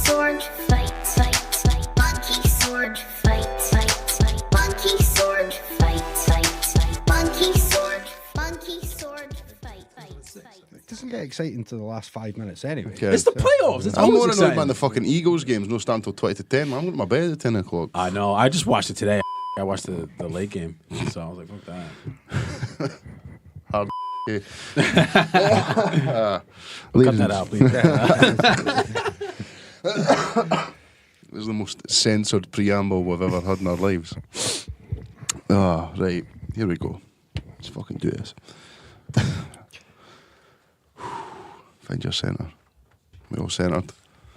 sword fight, fight, fight. Monkey sword fight, fight, fight. Monkey sword fight, fight, fight. Monkey sword fight, fight, fight. It doesn't get exciting to the last 5 minutes anyway. Okay. It's the playoffs. It's I'm always more annoyed exciting. by the fucking Eagles games. No starting until 20 to 10. Man, I'm going to my bed at 10 o'clock. I know. I just watched it today. I watched the late game, so I was like, fuck that. Hard. Cut that out, please. It was the most censored preamble we've ever had in our lives. Right. Here we go. Let's fucking do this. Find your centre. We all centred.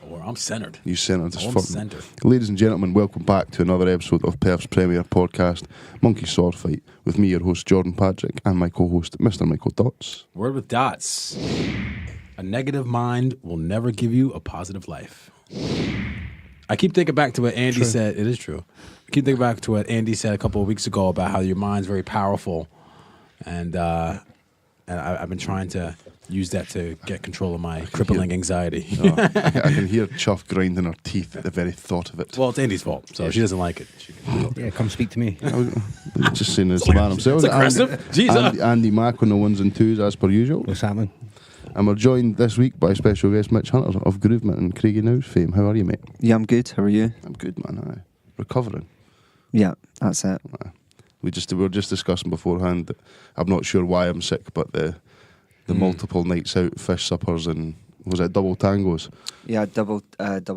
Or I'm centered. You centred as I'm fuck. centered. Ladies and gentlemen, welcome back to another episode of Perth's premier podcast, Monkey Sword Fight, with me, your host Jordan Patrick, and my co-host Mr. Michael Dots. Word with dots. A negative mind will never give you a positive life. I keep thinking back to what Andy said. It is true. I keep thinking back to what Andy said a couple of weeks ago about how your mind's very powerful, and I've been trying to use that to get control of my crippling anxiety. I can hear Chuff grinding her teeth at the very thought of it. Well, it's Andy's fault, so she doesn't like it. Yeah, come speak to me. Just saying it's the man himself. It's aggressive. Jesus. Andy Mack on the ones and twos as per usual. What's happening? And we're joined this week by special guest Mitch Hunter of Groovement and Craigie Knowes fame. How are you, mate? Yeah, I'm good. How are you? I'm good, man. Aye. Recovering. Yeah, that's it. We were just discussing beforehand that I'm not sure why I'm sick, but the multiple nights out, fish suppers, and was it double tangos? Yeah, double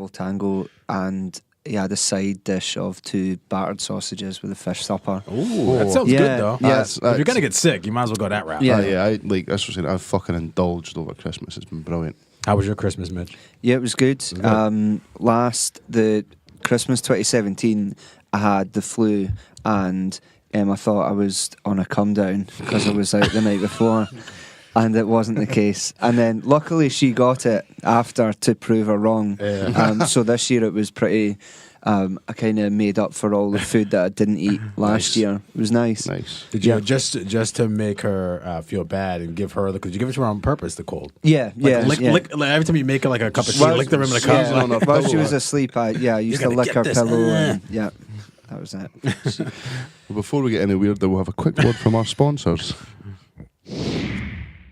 tango, and yeah, the side dish of 2 battered sausages with a fish supper. Ooh, that sounds Yeah, good though. yeah. If you're gonna get sick, you might as well go that route. Yeah. That's what I've fucking indulged over Christmas. It's been brilliant. How was your Christmas, Mitch? Yeah, it was good. The Christmas 2017, I had the flu, and I thought I was on a come down because I was out the night before. And it wasn't the case. And then luckily she got it after to prove her wrong. Yeah. So this year it was pretty, I kind of made up for all the food that I didn't eat last year. It was nice. Nice. Did you just to make her feel bad and give her because you give it to her on purpose, the cold? Yeah, Lick, every time you make her like a cup of tea, lick the rim of the cup. Yeah, while she was asleep, I used to lick her pillow. And, yeah, that was it. Well, before we get any weirder, we'll have a quick word from our sponsors.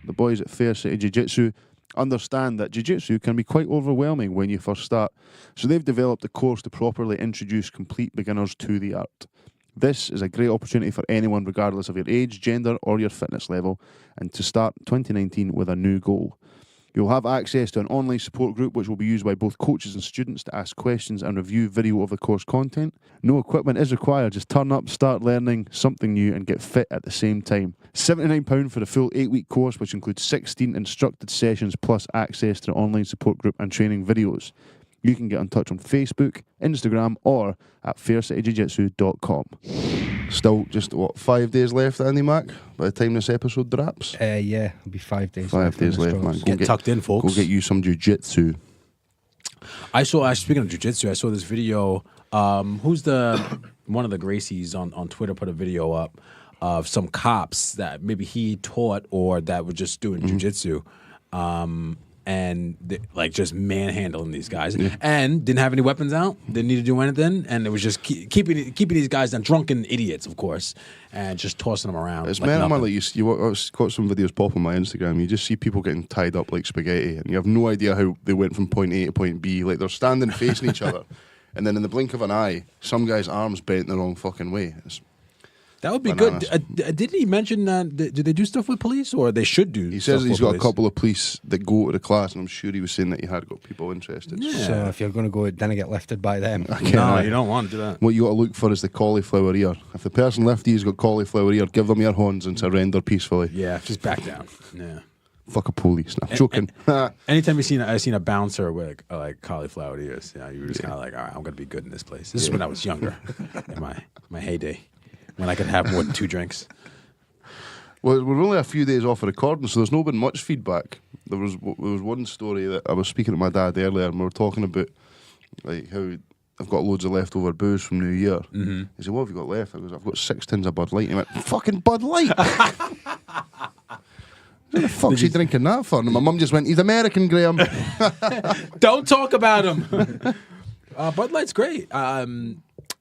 The boys at Fair City Jiu-Jitsu understand that Jiu-Jitsu can be quite overwhelming when you first start, so they've developed a course to properly introduce complete beginners to the art. This is a great opportunity for anyone regardless of your age, gender or your fitness level, and to start 2019 with a new goal. You'll have access to an online support group which will be used by both coaches and students to ask questions and review video of the course content. No equipment is required, just turn up, start learning something new and get fit at the same time. £79 for the full 8-week course, which includes 16 instructed sessions plus access to the online support group and training videos. You can get in touch on Facebook, Instagram or at faircityjiujitsu.com. Still just, 5 days left, Andy Mac, by the time this episode drops? Yeah, it'll be 5 days. 5 days left, man. Get tucked in, folks. Go get you some jiu-jitsu. I saw, speaking of jiu-jitsu, I saw this video. Who's one of the Gracies on Twitter put a video up of some cops that maybe he taught or that were just doing jiu-jitsu. And just manhandling these guys, and didn't have any weapons out, didn't need to do anything, and it was just keeping these guys down, drunken idiots, of course, and just tossing them around. It's like meant nothing. like I've got some videos pop on my Instagram. You just see people getting tied up like spaghetti, and you have no idea how they went from point A to point B. Like they're standing facing each other, and then in the blink of an eye, some guy's arms bent the wrong fucking way. That would be bananas. good. Didn't he mention that? Did they do stuff with police, or they should do? He says he's got police? a couple of police that go to the class, and I'm sure he was saying that he had got people interested. Yeah. So if you're going to go, then get lifted by them. No, you don't want to do that. What you got to look for is the cauliflower ear. If the person left you's got cauliflower ear, give them your horns and surrender peacefully. Yeah, just back down. Yeah. Fuck a police. No, I'm joking. Anytime I've seen a bouncer with like cauliflower ears, you were just kind of like, all right, I'm gonna be good in this place. This is when I was younger, in my heyday, when I could have more than 2 drinks. Well, we're only a few days off of recording, so there's not been much feedback. There was one story that I was speaking to my dad earlier, and we were talking about like how I've got loads of leftover booze from New Year. Mm-hmm. He said, "What have you got left?" I goes, "I've got 6 tins of Bud Light." And he went, "Fucking Bud Light." What the fuck's he drinking that for? And my mum just went, he's American, Graham. Don't talk about him. Bud Light's great.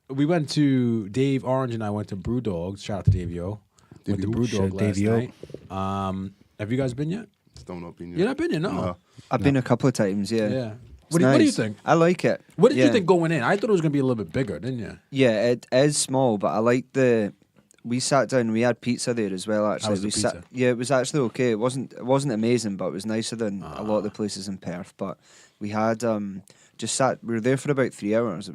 We went to Dave Orange and I went to Brewdog. Shout out to Dave Yo. Went to Brewdog last night. Have you guys been yet? Still not been yet. You're not been yet, no. I've been a couple of times, yeah. Yeah. It's What do you nice. think? I like it. What did Yeah. you think going in? I thought it was going to be a little bit bigger, didn't you? Yeah, it is small, but I like we sat down and we had pizza there as well, actually. How was the we pizza? Yeah, it was actually okay. It wasn't amazing, but it was nicer than a lot of the places in Perth. But we had we were there for about 3 hours.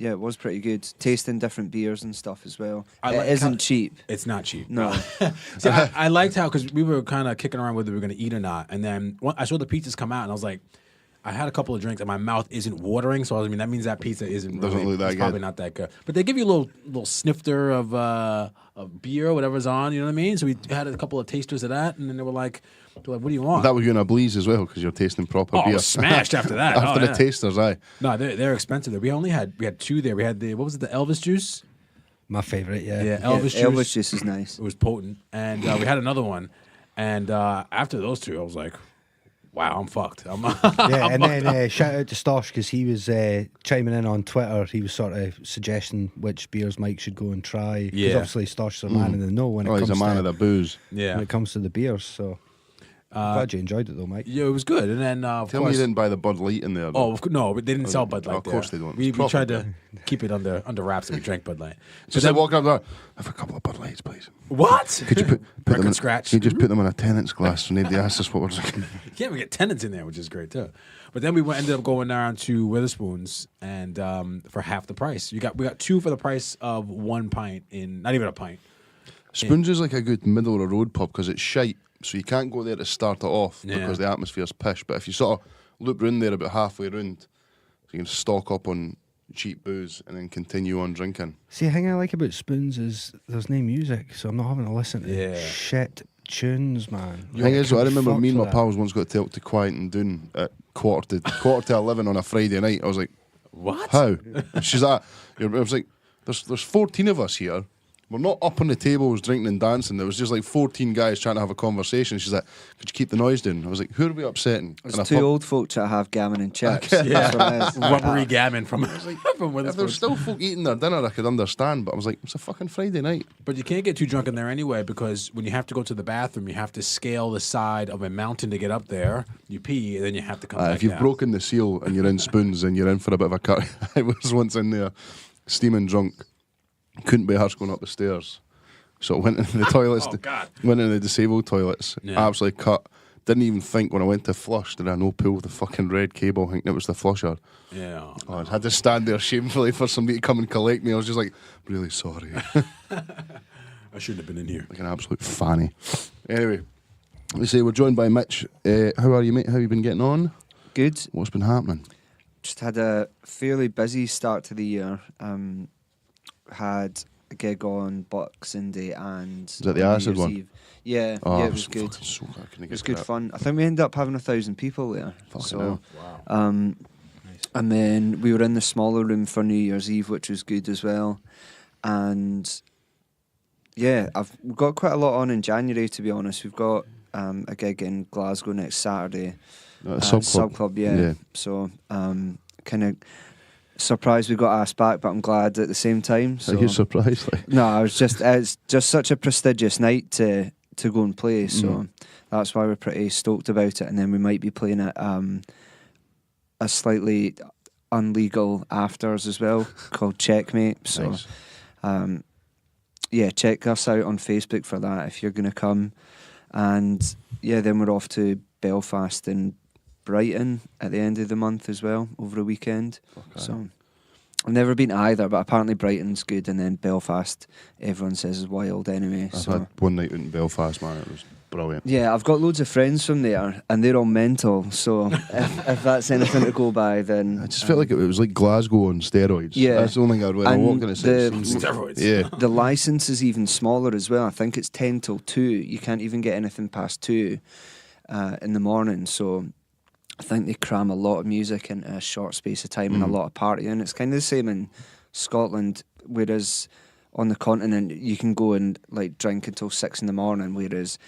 It was pretty good. Tasting different beers and stuff as well. It isn't cheap. It's not cheap. No. See, I liked how, because we were kind of kicking around whether we were going to eat or not. And then I saw the pizzas come out and I was like, I had a couple of drinks and my mouth isn't watering. So I mean, that means that pizza isn't Doesn't really, look that it's probably good. not that good. But they give you a little snifter of beer or whatever's on, you know what I mean? So we had a couple of tasters of that and then they were like, what do you want? That was you in a bleeze as well because you're tasting proper I beer. was smashed after that. After Oh, the yeah. tasters, aye. No, they're expensive there. We had two there. We had the Elvis juice? My favourite, yeah. Yeah, Elvis juice. Elvis juice is nice. It was potent. And we had another one. And after those two, I was like, wow, I'm fucked. Yeah, and then shout out to Stosh because he was chiming in on Twitter. He was sort of suggesting which beers Mike should go and try. Because Yeah. obviously Stosh's a man in the know when it Oh, comes he's a man to of the booze. Yeah. when it comes to the beers. So glad you enjoyed it though, Mike. Yeah, it was good. And then, of Tell me course... you didn't buy the Bud Light in there. Oh, no, but they didn't sell Bud Light of course there. they don't. We It's proper tried to keep it under wraps and we drank Bud Light. Just like walking up there, have a couple of Bud Lights, please. What? Could you put them Record in, scratch. Could you just put them in a tenant's glass so nobody asks us what we're drinking? You can't even get tenants in there, which is great too. But then we ended up going down to Witherspoons and for half the price. We got two for the price of 1 pint not even a pint. Spoons is like a good middle of the road pub because it's shite, so you can't go there to start it off Yeah. because the atmosphere's pish. But if you sort of loop round there about halfway round, so you can stock up on cheap booze and then continue on drinking. See, the thing I like about Spoons is there's no music, so I'm not having to listen to Yeah. shit tunes, man. The thing is, I remember me and my pals. pals once got told to quieten down at quarter to 11 on a Friday night. I was like, What? how? She's like, I was like, there's 14 of us here. We're not up on the tables drinking and dancing. There was just like 14 guys trying to have a conversation. She's like, could you keep the noise down? I was like, who are we upsetting? It's And I two thought, old folk to have gammon and chips. Okay. That's what it is. Rubbery gammon from if Witherspoons. there's still folk eating their dinner, I could understand. But I was like, it's a fucking Friday night. But you can't get too drunk in there anyway because when you have to go to the bathroom, you have to scale the side of a mountain to get up there. You pee, and then you have to come back If you've down. broken the seal and you're in Spoons and you're in for a bit of a cut, I was once in there, steaming drunk, couldn't be arsed going up the stairs. So I went into the toilets, Oh, God. went into the disabled toilets, Yeah. absolutely cut. Didn't even think when I went to flush, did I no pull the fucking red cable thinking it was the flusher. Yeah. Oh, I had to stand there shamefully for somebody to come and collect me. I was just like, really sorry. I shouldn't have been in here. Like an absolute fanny. Anyway, we say we're joined by Mitch. How are you, mate? How have you been getting on? Good. What's been happening? Just had a fairly busy start to the year. Had a gig on Boxing Day and that the on New acid Year's one? Eve. Yeah, Oh, yeah, it was good. So I couldn't It was get good to that. fun. I think we ended up having 1,000 people there. Fucking So, hell. Wow. and then we were in the smaller room for New Year's Eve, which was good as well. And yeah, we've got quite a lot on in January. To be honest, we've got a gig in Glasgow next Saturday. Sub club. Yeah. So kind of surprised we got asked back, but I'm glad at the same time. So Are you surprised? Like, no, I was just it's just such a prestigious night to go and play, so that's why we're pretty stoked about it. And then we might be playing at a slightly unlegal afters as well called Checkmate. So nice. yeah, check us out on Facebook for that if you're gonna come. And yeah, then we're off to Belfast and Brighton at the end of the month as well, over a weekend. Okay. So I've never been to either, but apparently Brighton's good, and then Belfast, everyone says is wild anyway. I've So had one night out in Belfast, man. It was brilliant. yeah, I've got loads of friends from there, and they're all mental. So if that's anything to go by, then I just felt like it was like Glasgow on steroids. Yeah. That's the only thing I'd wear. I'm And walking to say. Steroids. Yeah. the license is even smaller as well. I think it's 10 till 2. You can't even get anything past 2 in the morning. So I think they cram a lot of music into a short space of time and a lot of partying. It's kind of the same in Scotland, whereas on the continent you can go and like drink until 6 in the morning, whereas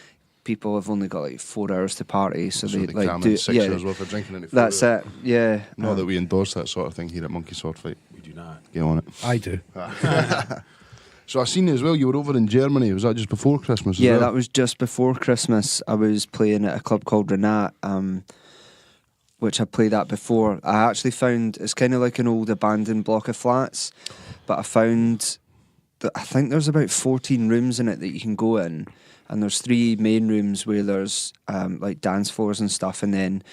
people have only got like 4 hours to party, so they they like cram do in 6 hours worth of drinking into 4 That's hours. it. Yeah. Not that we endorse that sort of thing here at Monkey Sword Fight. We do not. Get on it. I do. So I seen as well, you were over in Germany. Was that just before Christmas as Yeah, well? that was just before Christmas. I was playing at a club called Renat, which I played at before. I actually found it's kind of like an old abandoned block of flats, but I found that I think there's about 14 rooms in it that you can go in, and there's 3 main rooms where there's like dance floors and stuff, and then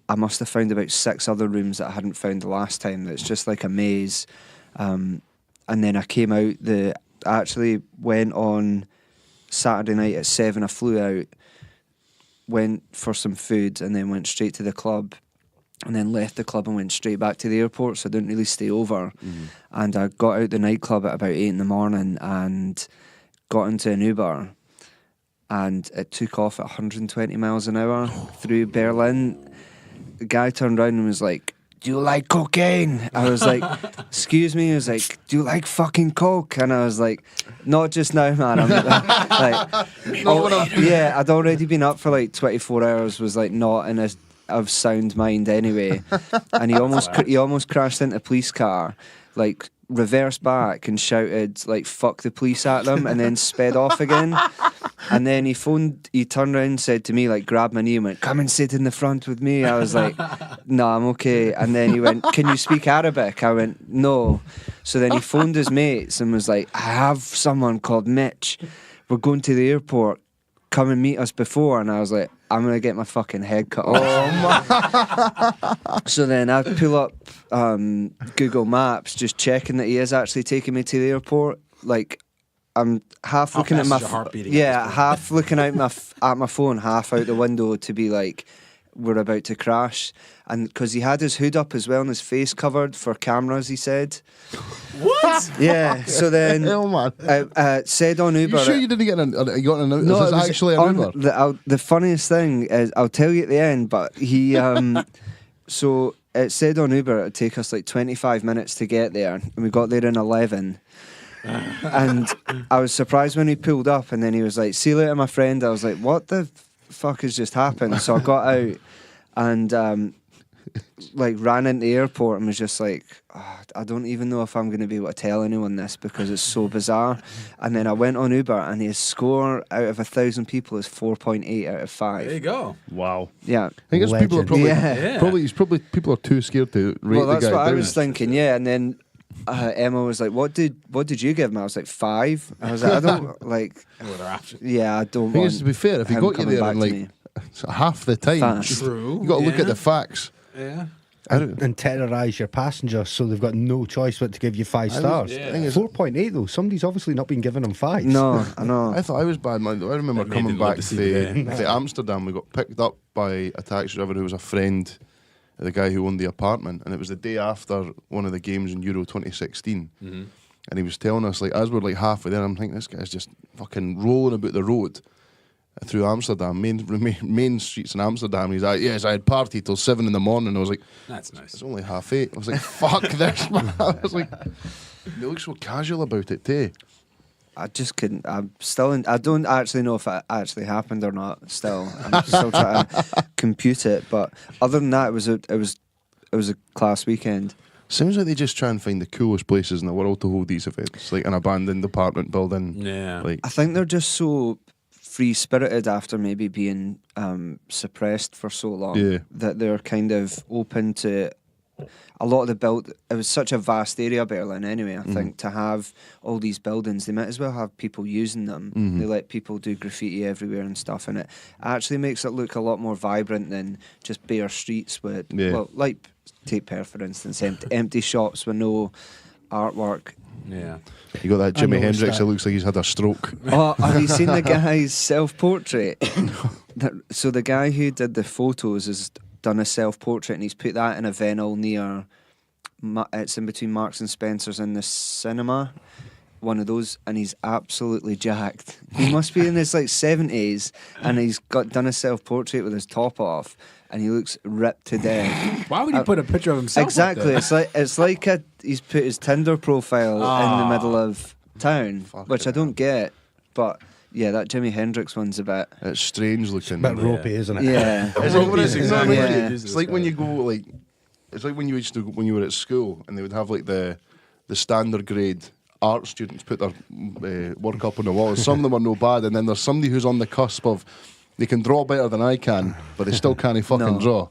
I must have found about 6 other rooms that I hadn't found the last time. That's just like a maze. And then I came out. I actually went on Saturday night at 7. I flew out, went for some food, and then went straight to the club, and then left the club and went straight back to the airport, so I didn't really stay over. And I got out the nightclub at about 8 in the morning and got into an Uber, and it took off at 120 miles an hour through Berlin. The guy turned around and was like, "Do you like cocaine?" I was like, "Excuse me." He was like, "Do you like fucking coke?" And I was like, "Not just now, man." I'm yeah, I'd already been up for like 24 hours, was like not in a of sound mind anyway. And he almost crashed into a police car, like reversed back and shouted like "fuck the police" at them, and then sped off again. And then he turned around and said to me, like, grabbed my knee and went, "Come and sit in the front with me." I was like, "No, I'm okay." And then he went, "Can you speak Arabic?" I went, "No." So then he phoned his mates and was like, "I have someone called Mitch. We're going to the airport. Come and meet us before." And I was like, "I'm going to get my fucking head cut off." So then I pull up Google Maps, just checking that he is actually taking me to the airport. Like, I'm half How looking at fast my is your heart beating at this point? half looking out at my phone, half out the window to be like, we're about to crash. And because he had his hood up as well and his face covered for cameras, he said. What? Yeah. So then Hell, man. said on Uber. You sure you didn't get you got an Uber? No, Is it this was actually an on Uber? the funniest thing is, I'll tell you at the end, but he so it said on Uber it'd take us like 25 minutes to get there, and we got there in 11. And I was surprised when he pulled up, and then he was like, "See you later, my friend." I was like, "What the fuck has just happened?" So I got out and like ran into the airport and was just like, "Oh, I don't even know if I'm going to be able to tell anyone this because it's so bizarre." And then I went on Uber, and his score out of 1,000 people is 4.8 out of 5. There you go. Wow. Yeah. I think it's people are Legend. probably, Yeah. probably people are too scared to rate Well, the that's guy what I down. was thinking. Yeah, and then Emma was like, "What did you give him?" I was like, 5. I was like, "I don't like." No other option. Yeah, I don't I think want. it's, to be fair, if he him got you coming there back in to like me. half the time, Fast. True. you got to look Yeah. at the facts. Yeah. And terrorise your passengers so they've got no choice but to give you 5 stars. I think it's 4.8 though. Somebody's obviously not been giving them 5s. No, I know. I thought I was bad, man. I remember That made coming it look back deceiving, to Amsterdam. We got picked up by a taxi driver who was a friend of the guy who owned the apartment, and it was the day after one of the games in Euro 2016. And he was telling us, like, as we're like halfway there, I'm thinking this guy's just fucking rolling about the road through Amsterdam, main streets in Amsterdam. He's like, "Yes, I had party till 7 in the morning." I was like, That's nice. "It's only 8:30." I was like, "Fuck this, man!" I was like, "They look so casual about it, too." I just couldn't. I'm still. I don't actually know if it actually happened or not. Still, I'm still trying to compute it. But other than that, it was a class weekend. Sounds like they just try and find the coolest places in the world to hold these events, like an abandoned apartment building. Yeah. Like, I think they're just so free-spirited after maybe being suppressed for so long, Yeah. that they're kind of open to a lot of the build. It was such a vast area, Berlin, anyway. I think to have all these buildings, they might as well have people using them. They let people do graffiti everywhere and stuff, and it actually makes it look a lot more vibrant than just bare streets with, well, like Tate Per, for instance, empty shops with no artwork. Yeah. you got that Jimi noticed Hendrix that. that looks like he's had a stroke. Oh, have you seen the guy's self-portrait? So the guy who did the photos has done a self-portrait, and he's put that in a vinyl near. It's in between Marks and Spencer's and the cinema, one of those, and he's absolutely jacked. He must be in his like 70s, and he's done a self-portrait with his top off, and he looks ripped to death. Why would he put a picture of himself? Exactly, Up there? it's like he's put his Tinder profile in the middle of town, which I don't get, but Yeah, that Jimi Hendrix one's a bit. It's strange looking. Bit ropey, isn't it? Yeah. Is it what it is? Exactly. You know what I mean? Yeah. It's like when you go like, it's like when you used to when you were at school and they would have like the standard grade art students put their work up on the walls. Some of them are no bad, and then there's somebody who's on the cusp of they can draw better than I can, but they still can't fucking No. draw.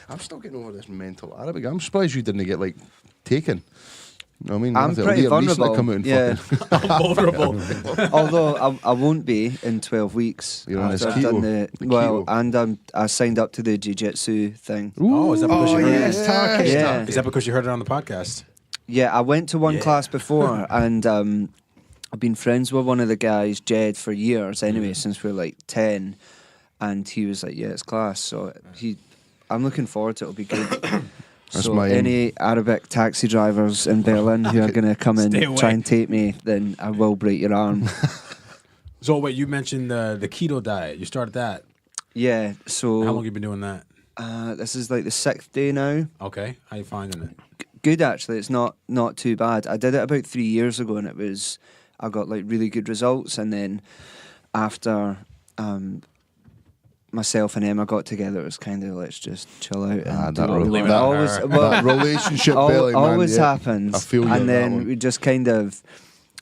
I'm still getting over this mental Arabic. I'm surprised you didn't get like taken. You know what I mean? I'm It'll pretty be at least vulnerable. like come out and Yeah. fucking I'm vulnerable. Although I won't be in 12 weeks. You're on this after I've done keto. the The well, keto. and I signed up to the jiu-jitsu thing. Oh, is that because Oh, you heard yes, it? Turkish Yeah. stuff. Is that because you heard it on the podcast? Yeah, I went to one Yeah. class before, and I've been friends with one of the guys, Jed, for years anyway, since we were like 10. And he was like, "Yeah, it's class." So I'm looking forward to it. It'll be good. That's So my any Arabic taxi drivers in Berlin who are going to come in Stay and try away. and take me, then I will break your arm. So wait, you mentioned the keto diet. You started that. Yeah. So How long you been doing that? this is like the 6th day now. Okay, how you finding it? Good actually. It's not too bad. I did it about 3 years ago, and I got like really good results. And then after myself and Emma got together, it was kind of let's just chill out. And that do what we rela- want. that- always that relationship belly, man. always Yeah. happens. I feel you on and that then one. we just kind of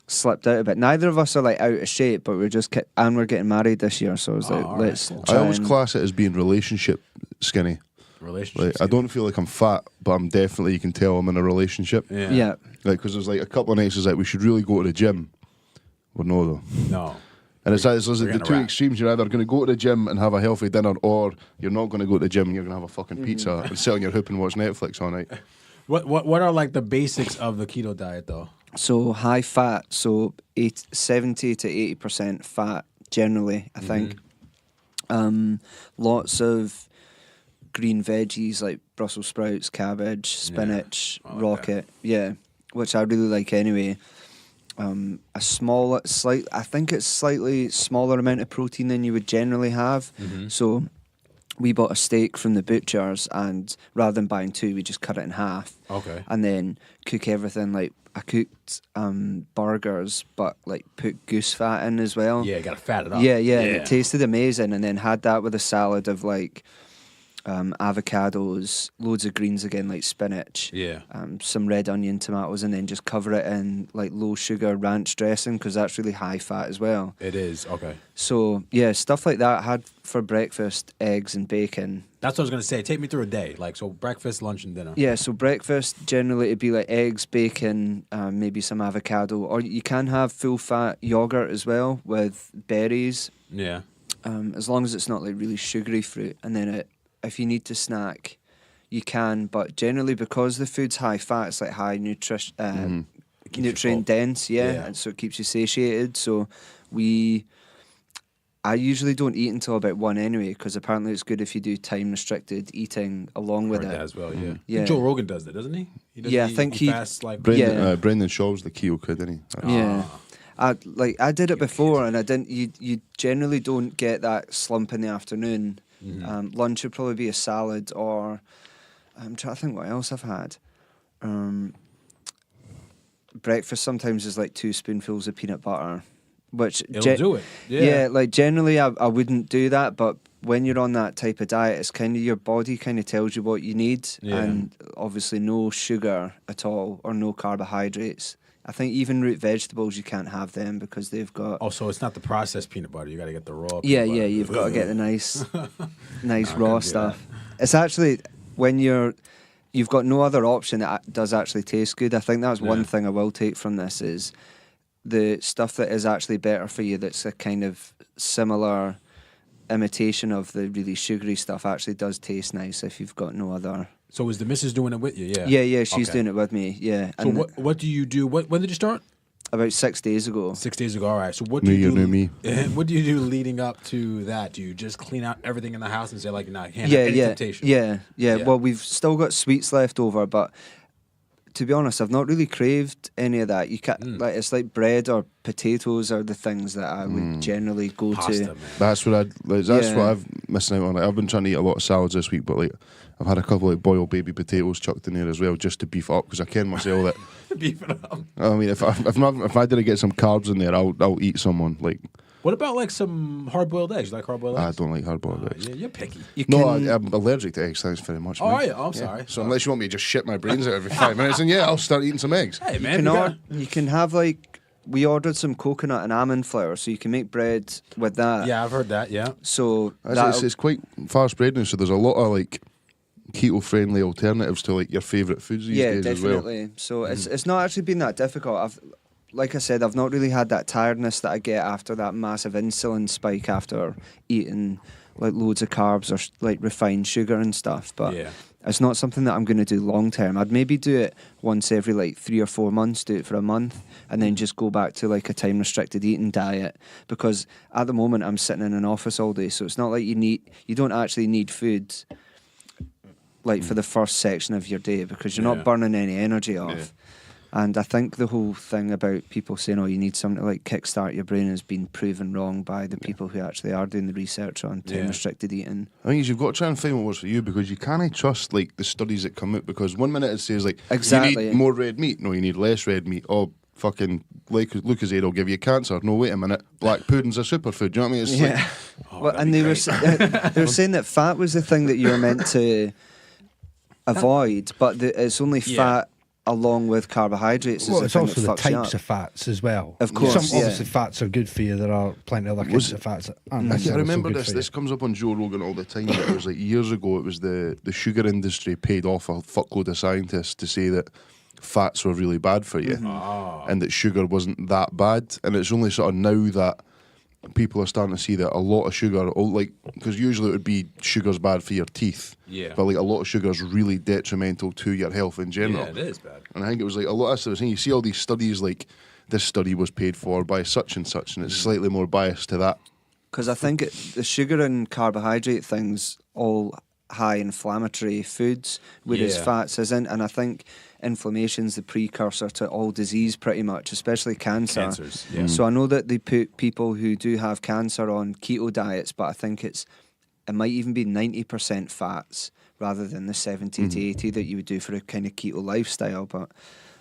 slipped out a bit. Neither of us are like out of shape, but we're just and we're getting married this year, so I was like, all right, let's. cool. I Try always and- class it as being relationship skinny. Relationship. Like, I don't feel like I'm fat, but I'm definitely, you can tell I'm in a relationship. Yeah. Yeah. Like, because there's like a couple of nights it's like we should really go to the gym. Well, no though. No. And it's like We're the gonna two wrap. extremes. You're either going to go to the gym and have a healthy dinner, or you're not going to go to the gym and you're going to have a fucking pizza and sit on your hoop and watch Netflix all night. What are like the basics of the keto diet though? So high fat, so 70 to 80% fat generally, I think. Lots of green veggies like Brussels sprouts, cabbage, spinach, I like rocket, yeah, which I really like anyway. A small, I think it's slightly smaller amount of protein than you would generally have. So we bought a steak from the butchers, and rather than buying two, we just cut it in half. Okay. And then cook everything like I cooked burgers, but like put goose fat in as well. Yeah, you gotta fat it up. Yeah, and it tasted amazing. And then had that with a salad of like avocados, loads of greens again, like spinach, Yeah. some red onion, tomatoes, and then just cover it in like low sugar ranch dressing because that's really high fat as well. It is. Okay. So yeah, stuff like that. I had for breakfast eggs and bacon. That's what I was gonna say. Take me through a day. Like so breakfast, lunch, and dinner. Yeah, so breakfast generally it'd be like eggs, bacon, maybe some avocado, or you can have full fat yogurt as well with berries, Yeah. as long as it's not like really sugary fruit. And then if you need to snack, you can, but generally because the food's high fat, it's like high nutrition, Keeps you nutrient full. dense, Yeah. and so it keeps you satiated. So I usually don't eat until about 1 anyway, because apparently it's good if you do time restricted eating along with Heard it. that as well. Yeah. Yeah. Joe Rogan does that, doesn't he? Does Yeah, I think he- fasts like Brendan Shaw's the keto kid, isn't he? Yeah. I did it before, and I didn't. You generally don't get that slump in the afternoon. Lunch would probably be a salad, or I'm trying to think what else I've had. Breakfast sometimes is like 2 spoonfuls of peanut butter, which It'll do it. Yeah, like generally I wouldn't do that, but when you're on that type of diet, it's kind of your body kind of tells you what you need, Yeah. and obviously no sugar at all or no carbohydrates. I think even root vegetables you can't have them because they've got. Oh, so it's not the processed peanut butter. You got to get the raw. Yeah, peanut butter. you've got to get the nice I raw couldn't do stuff. It's actually when you've got no other option that does actually taste good. I think that's one Yeah. thing I will take from this is the stuff that is actually better for you, that's a kind of similar imitation of the really sugary stuff, actually does taste nice if you've got no other. So is the missus doing it with you? Yeah. Yeah, she's Okay. doing it with me. Yeah, So and what do you do? When did you start? about 6 days ago. 6 days ago. All right. So what do New you year, do? new me. What do you do leading up to that? Do you just clean out everything in the house and say like, nah, can't have Yeah, any yeah, temptation? yeah. Well, we've still got sweets left over, but to be honest, I've not really craved any of that. You can't like it's like bread or potatoes are the things that I would generally go Pasta, to. man. That's what Yeah. I've missing out on. Like, I've been trying to eat a lot of salads this week, but like I've had a couple of boiled baby potatoes chucked in there as well, just to beef it up, because I ken myself that. Beef it up. I mean, if I did get some carbs in there, I'll eat someone. Like, What about like some hard-boiled eggs? You like hard-boiled I eggs? don't like hard-boiled eggs. Yeah, you're picky. I'm allergic to eggs. Thanks very much. Oh, mate. are you? Oh, I'm sorry. So unless you want me to just shit my brains out every 5 minutes, then yeah, I'll start eating some eggs. Hey, You man. can, you got- you can have like, we ordered some coconut and almond flour, so you can make bread with that. Yeah, I've heard that, yeah. So It's quite fast spread now, so there's a lot of like keto-friendly alternatives to like your favourite foods these days as well. definitely. So it's not actually been that difficult. Like I said, I've not really had that tiredness that I get after that massive insulin spike after eating like loads of carbs or like refined sugar and stuff. But Yeah. it's not something that I'm going to do long term. I'd maybe do it once every like 3 or 4 months, do it for a month, and then just go back to like a time restricted eating diet. Because at the moment I'm sitting in an office all day, so it's not like you don't actually need food like for the first section of your day, because you're Yeah. not burning any energy off. Yeah. And I think the whole thing about people saying, "Oh, you need something to like kickstart your brain," has been proven wrong by the people who actually are doing the research on Yeah. time restricted eating. I think you've got to try and find what works for you, because you can't trust like the studies that come out, because 1 minute it says like you Exactly. need more red meat, no, you need less red meat. Oh, fucking Lucozade will give you cancer. No, wait a minute, black pudding's a superfood. Do you know what I mean? It's like, Well, and they were they were saying that fat was the thing that you were meant to avoid, but it's only Yeah. fat along with carbohydrates. Well, is it's the thing also that the fucks you types up. of fats as well. Of course, Some yeah. obviously fats are good for you. There are plenty of other kinds of fats that aren't I necessarily remember so good this. for This comes up on Joe Rogan all the time. But it was like years ago. It was the sugar industry paid off a fuckload of scientists to say that fats were really bad for you, and that sugar wasn't that bad. And it's only sort of now that people are starting to see that a lot of sugar, like, because usually it would be sugar's bad for your teeth, Yeah. but like a lot of sugar is really detrimental to your health in general. Yeah, it is bad. And I think it was like a lot of stuff. You see all these studies like this study was paid for by such and such, and it's slightly more biased to that. Because I think the sugar and carbohydrate things all high inflammatory foods, whereas Yeah. fats isn't. And I think inflammation's the precursor to all disease pretty much, especially cancer. Cancers, yeah. So I know that they put people who do have cancer on keto diets, but I think it might even be 90% fats rather than the 70 to 80 that you would do for a kind of keto lifestyle. But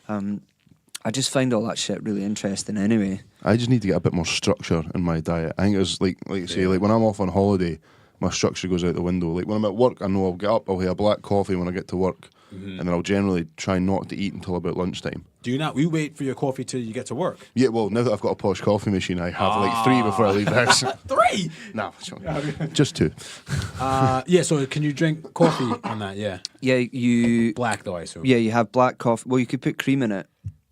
I just find all that shit really interesting anyway. I just need to get a bit more structure in my diet. I think it's like you say, like when I'm off on holiday, my structure goes out the window. Like when I'm at work, I know I'll get up, I'll have a black coffee when I get to work, and then I'll generally try not to eat until about lunchtime. Do you not? We wait for your coffee till you get to work. Yeah, well, now that I've got a posh coffee machine, I have like 3 before I leave the house. 3. No, just 2. Yeah. So can you drink coffee on that? Yeah. Yeah, Black though, I assume. you have black coffee. Well, you could put cream in it.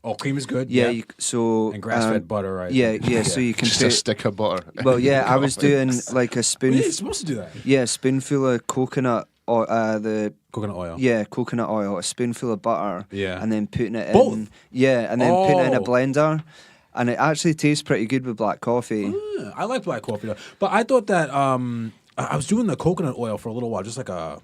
Oh, cream is good. Yeah, so And grass-fed butter, right? Yeah, so you can Just a put. stick of butter. Well, yeah, I was doing like a spoon. Yeah, you're supposed to do that. Yeah, a spoonful of coconut or Coconut oil. coconut oil, a spoonful of butter. Yeah. and then putting it Both? in. Yeah, and then putting it in a Oh. blender, and it actually tastes pretty good with black coffee. Yeah, I like black coffee though. But I thought that I was doing the coconut oil for a little while, just like a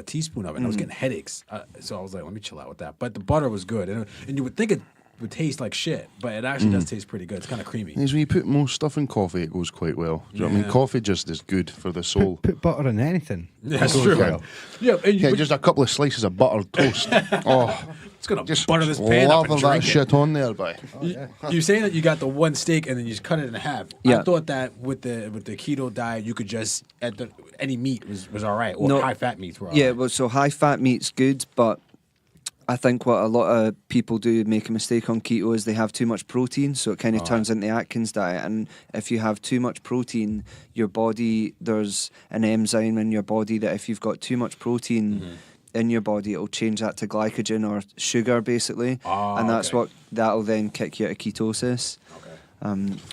teaspoon of it, and I was getting headaches. So I was like, let me chill out with that. But the butter was good, and you would think it would taste like shit, but it actually does taste pretty good. It's kind of creamy. Is when you put most stuff in coffee, it goes quite well. Do you know what I mean? Yeah. Coffee just is good for the soul. Put butter in anything. Yeah, that's Goes true. well. Yeah, and Yeah, but just a couple of slices of buttered toast. Oh, it's gonna just butter this pan up lather and that drink it. shit on there, boy. You're saying that you got the one steak and then you just cut it in half. I Yeah. thought that with the keto diet, you could just any meat was all right, or No. high fat meats were all Yeah, right. well, so high fat meat's good, but I think what a lot of people do make a mistake on keto is they have too much protein, so it kind of turns into the Atkins diet. And if you have too much protein, your body, there's an enzyme in your body that if you've got too much protein in your body, it'll change that to glycogen or sugar, basically. And that's okay. what that'll then kick you out of ketosis.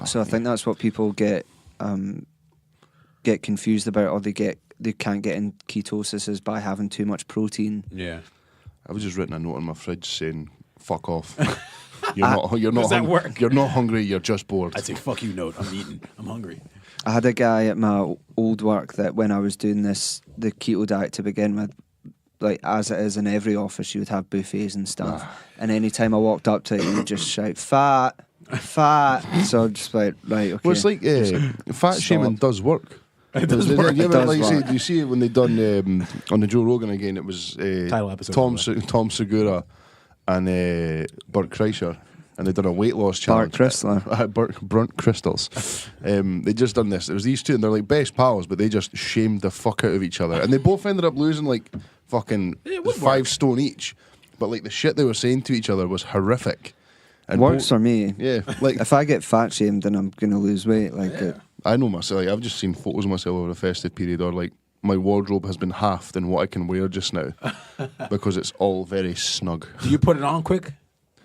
So I think that's what people get confused about, or they can't get in ketosis is by having too much protein. Yeah. I've just written a note on my fridge saying, "Fuck off." You're not. Does that work? You're not hungry. You're just bored. I'd say fuck you, note. I'm eating. I'm hungry. I had a guy at my old work that when I was doing the keto diet to begin with, like as it is in every office, you would have buffets and stuff. And any time I walked up to it, he would just shout, "Fat, fat." So I'm just like, right, okay. Well, it's like fat Stop. shaming does work. It does You work. ever, like you say, work. do you see it when they done on the Joe Rogan again? It was Title episode, Tom by the Tom Segura and Burt Kreischer, and they done a weight loss challenge. Burnt Crystals. They just done this. It was these two, and they're like best pals, but they just shamed the fuck out of each other, and they both ended up losing like fucking It would 5 work. stone each. But like the shit they were saying to each other was horrific. And Works for me. Yeah, like If I get fat shamed, then I'm gonna lose weight. Like I know myself. Like, I've just seen photos of myself over the festive period, or like my wardrobe has been halved in what I can wear just now because it's all very snug. Do you put it on quick?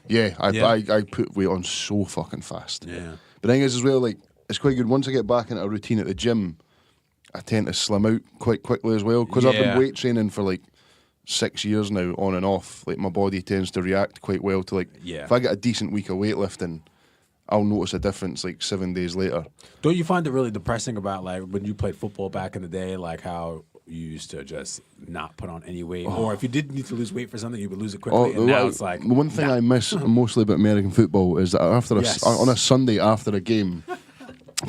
Yeah, Yeah. I put weight on so fucking fast. Yeah. But the thing is as well, like it's quite good. Once I get back into a routine at the gym, I tend to slim out quite quickly as well because I've Yeah. been weight training for like 6 years now, on and off. Like my body tends to react quite well to like Yeah. if I get a decent week of weightlifting, I'll notice a difference like 7 days later. Don't you find it really depressing about like when you played football back in the day, like how you used to just not put on any weight, or if you did need to lose weight for something, you would lose it quickly, and now it's like the one thing I miss mostly about American football is that after Yes. on a Sunday after a game,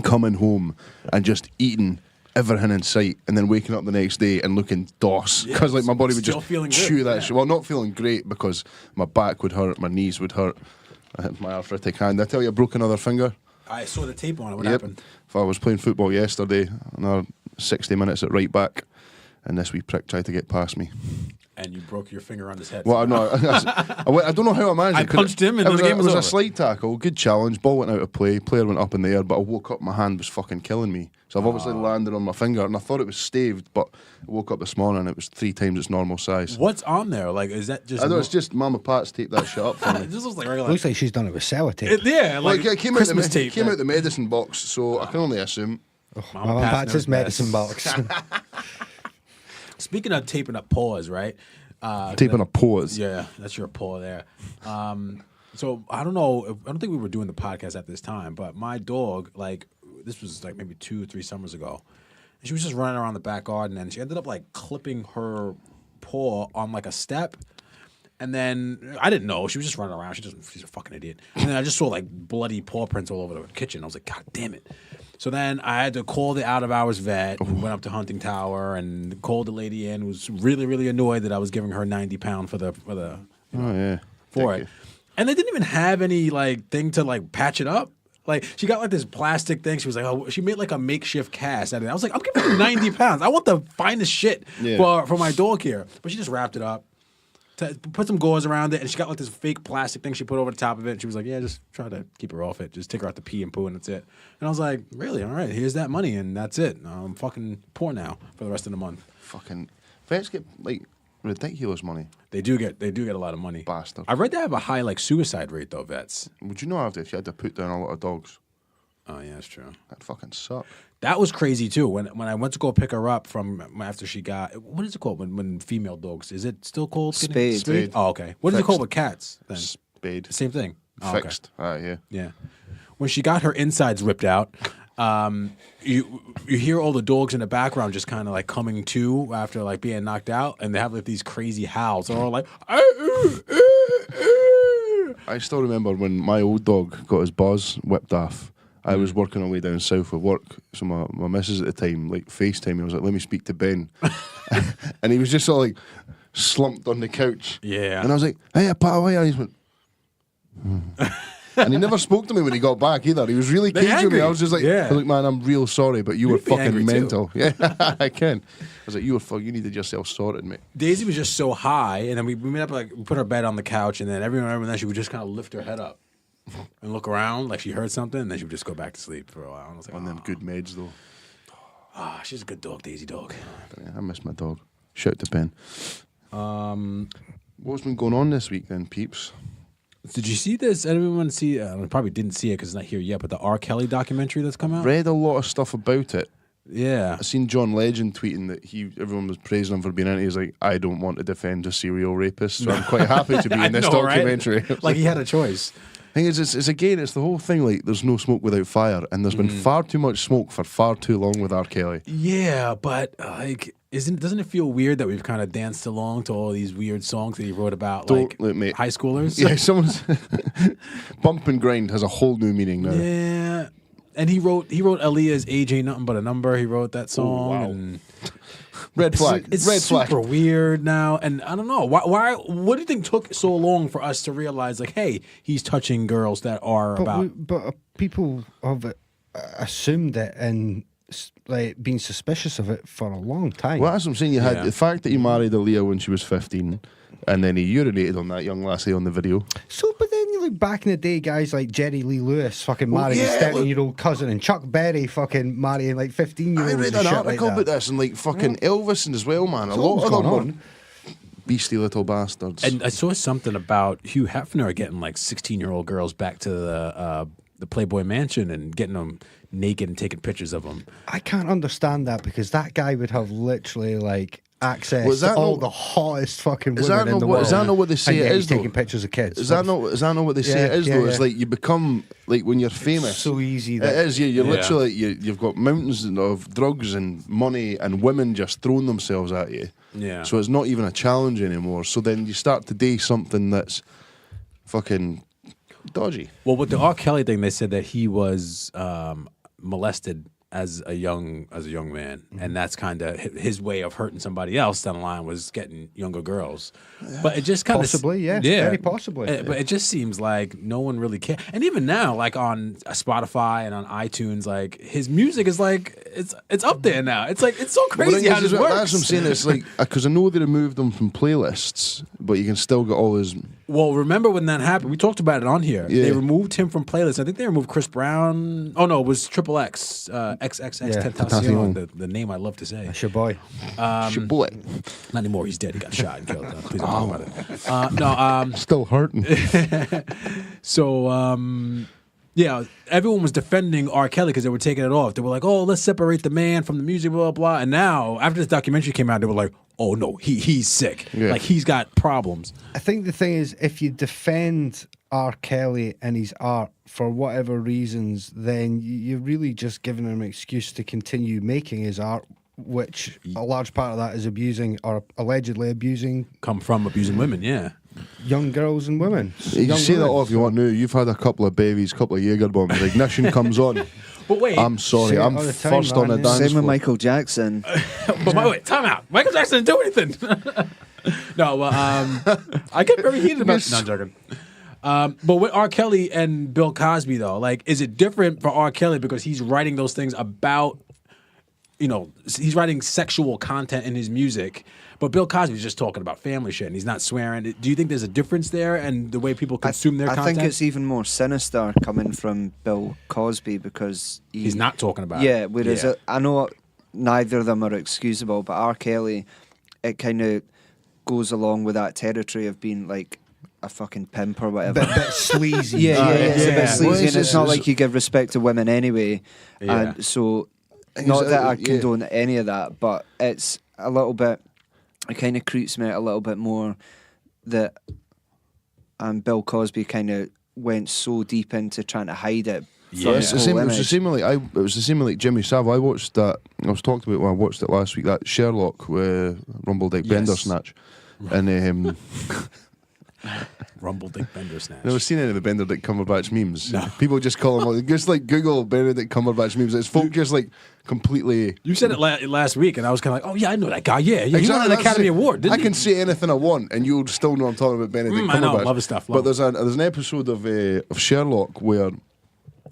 coming home and just eating everything in sight, and then waking up the next day and looking DOS because like my body would still just feeling chew good, that yeah. shit. Well, not feeling great because my back would hurt, my knees would hurt, my arthritic hand. Did I tell you I broke another finger? I saw the tape on it. What Yep. happened? If I was playing football yesterday, another 60 minutes at right back, and this wee prick tried to get past me. And you broke your finger on his head. Well, no, I don't know how I managed I it. 'Cause punched him and it then was the game was It was over. a slight tackle, good challenge. Ball went out of play, player went up in the air, but I woke up, my hand was fucking killing me. So I've obviously landed on my finger, and I thought it was staved, but I woke up this morning and it was 3 times its normal size. What's on there? Like, is that just? I know it's just Mama Pat's taped that shit up for me. It just looks like regular. Looks like she's done it with sellotape. Yeah, Like, like it came, Christmas out the, tape. came out the medicine box, so I can only assume. Mama Pat's his medicine box. Speaking of taping up paws, right? Taping a pause. Yeah, that's your paw there. So I don't know. I don't think we were doing the podcast at this time, but my dog, like, this was like maybe 2 or 3 summers ago. And she was just running around the back garden, and she ended up like clipping her paw on like a step. And then I didn't know. She was just running around. She's a fucking idiot. And then I just saw like bloody paw prints all over the kitchen. I was like, God damn it. So then I had to call the out-of-hours vet and went up to Hunting Tower and called the lady in, who was really, really annoyed that I was giving her £90 for Oh, yeah. for Thank it. you. And they didn't even have any like thing to like patch it up. Like she got like this plastic thing. She was like, oh, she made like a makeshift cast out of it. I was like, I'm giving her £90. I want the finest shit Yeah. for my dog here. But she just wrapped it up, put some gauze around it, and she got like this fake plastic thing she put over the top of it. And she was like, yeah, just try to keep her off it. Just take her out to pee and poo, and that's it. And I was like, really? All right, here's that money, and that's it. I'm fucking poor now for the rest of the month. Fucking vets get like ridiculous money. They do get a lot of money. Bastard. I read they have a high like suicide rate though, vets. Would you know if you had to put down a lot of dogs? Oh yeah, that's true. That'd fucking suck. That was crazy too. When I went to go pick her up from after she got, what is it called when female dogs? Is it still called Spayed. Spayed. Oh, okay. What is it Fixed. called with cats? Then Spade. same thing. Oh, okay. Fixed. Yeah. Yeah. When she got her insides ripped out, you hear all the dogs in the background just kind of like coming to after like being knocked out, and they have like these crazy howls. They're all like, I still remember when my old dog got his buzz whipped off. I was working away down south with work, so my missus at the time, like FaceTime, I was like, let me speak to Ben. And he was just sort of like slumped on the couch. Yeah. And I was like, hey, pal, how are you? And he just went, And he never spoke to me when he got back either. He was really They're cagey with me. angry. I was just like, Yeah. I was like, man, I'm real sorry, but you were You'd be angry fucking too. mental. Yeah, I can. I was like, you needed yourself sorted, mate. Daisy was just so high, and then we made up like we put her bed on the couch, and then every now and then she would just kind of lift her head up and look around like she heard something, and then she would just go back to sleep for a while. And I was like, On them good meds, though. she's a good dog, Daisy dog. Yeah, I miss my dog. Shout to Ben. What's been going on this week then, peeps? Did you see this? Anyone see? I probably didn't see it because it's not here yet. But the R. Kelly documentary that's come out. Read a lot of stuff about it. Yeah. I seen John Legend tweeting that everyone was praising him for being in it. He's like, I don't want to defend a serial rapist, so I'm quite happy to be I in this know, right? documentary. Like he had a choice. thing is, it's again, it's the whole thing. Like, there's no smoke without fire, and there's been far too much smoke for far too long with R. Kelly. Yeah, but like, doesn't it feel weird that we've kind of danced along to all these weird songs that he wrote about, like Look, mate. high schoolers? Yeah, someone's bump and grind has a whole new meaning now. Yeah. And he wrote Aaliyah's "Age Ain't Nothing But a Number." He wrote that song. wow. And Red flag. It's Red flag. super weird now, and I don't know why. What do you think took so long for us to realize, like, hey, he's touching girls that are But people have assumed it and like been suspicious of it for a long time. Well, that's what I'm saying. You had Yeah. the fact that he married Aaliyah when she was 15, and then he urinated on that young lassie on the video. So, but then you look back in the day, guys like Jerry Lee Lewis fucking Well, marrying his yeah, 13-year-old cousin, and Chuck Berry fucking marrying like 15-year-olds. I read and an shit article like about that. this, and like fucking Elvis and as well, man. A So lot what's of them going were on? beastie little bastards. And I saw something about Hugh Hefner getting like 16-year-old girls back to the Playboy Mansion and getting them naked and taking pictures of them. I can't understand that because that guy would have literally like access Was to that all not- the hottest fucking Is women that in not the what- world. is that not what they say and it yet is, he's though? taking pictures of kids. Is that not what they say Yeah, it is yeah, though? It's yeah. like you become like when you're famous. so easy. It That is, yeah. You're Yeah. literally you've got mountains of drugs and money and women just throwing themselves at you. Yeah. So it's not even a challenge anymore. So then you start to do something that's fucking dodgy. Well, with the R. Kelly thing, they said that he was molested as a young man, and that's kind of his way of hurting somebody else down the line was getting younger girls. But it just kind of Possibly, yes, very possibly. But it just seems like no one really cares. And even now, like on Spotify and on iTunes, like his music is like it's up there now. It's like it's so crazy how this works. That's what I'm saying. It's like because I know they removed them from playlists, but you can still get all his. Well, remember when that happened? We talked about it on here. Yeah. They removed him from playlists. I think they removed Chris Brown. Oh no, it was Triple X, XXX Yeah, Tentacion, the name I love to say. that's your boy. Shaboy. Not anymore. He's dead. He got shot and killed. Please don't talk about it. Still hurting. So yeah, everyone was defending R. Kelly because they were taking it off. They were like, "Oh, let's separate the man from the music, blah blah blah." And now, after this documentary came out, they were like, "Oh no, he's sick. Yeah. Like he's got problems." I think the thing is, if you defend R. Kelly and his art for whatever reasons, then you're really just giving him an excuse to continue making his art, which a large part of that is abusing or allegedly abusing Come from abusing women, yeah. young girls and women. You Young can say that women. all if you want now. You've had a couple of babies, couple of Jaeger bombs. The ignition comes on. But wait, I'm sorry. Say it I'm all the time, first on the man. dance Same with floor. Michael Jackson. but wait, time out. Michael Jackson didn't do anything. No, well, I get very heated about. No, I'm joking. But with R. Kelly and Bill Cosby, though, like, is it different for R. Kelly because he's writing those things about, he's writing sexual content in his music, but Bill Cosby's just talking about family shit and he's not swearing. Do you think there's a difference there and the way people consume their I content? think it's even more sinister coming from Bill Cosby because He's not talking about Yeah, it. whereas Yeah. I know neither of them are excusable, but R. Kelly, it kind of goes along with that territory of being like a fucking pimp or whatever. bit sleazy. Yeah, it's a yeah. bit sleazy, Well, and it's not it's- like you give respect to women anyway. Yeah. And so, Is not it- that I yeah. condone any of that, but it's a little bit. It kind of creeps me out a little bit more that Bill Cosby kind of went so deep into trying to hide it. Yeah. From It's his the whole same. It was the image. same with it was the same with like Jimmy Savile. I watched that. I was talking about when I watched it last week. That Sherlock with Rumble Dick Yes. Bandersnatch, and Rumble Dick Bender Snatch. never seen any of the Benedict Cumberbatch memes. People just call them just like Google Benedict Cumberbatch memes. It's folk just like completely. You said it last week, and I was kind of like, "Oh yeah, I know that guy. Yeah, he won an that's Academy it. Award, didn't I he?" can say anything I want, and you'll still know I'm talking about Benedict Cumberbatch. I know, love his stuff, love But there's an episode of Sherlock where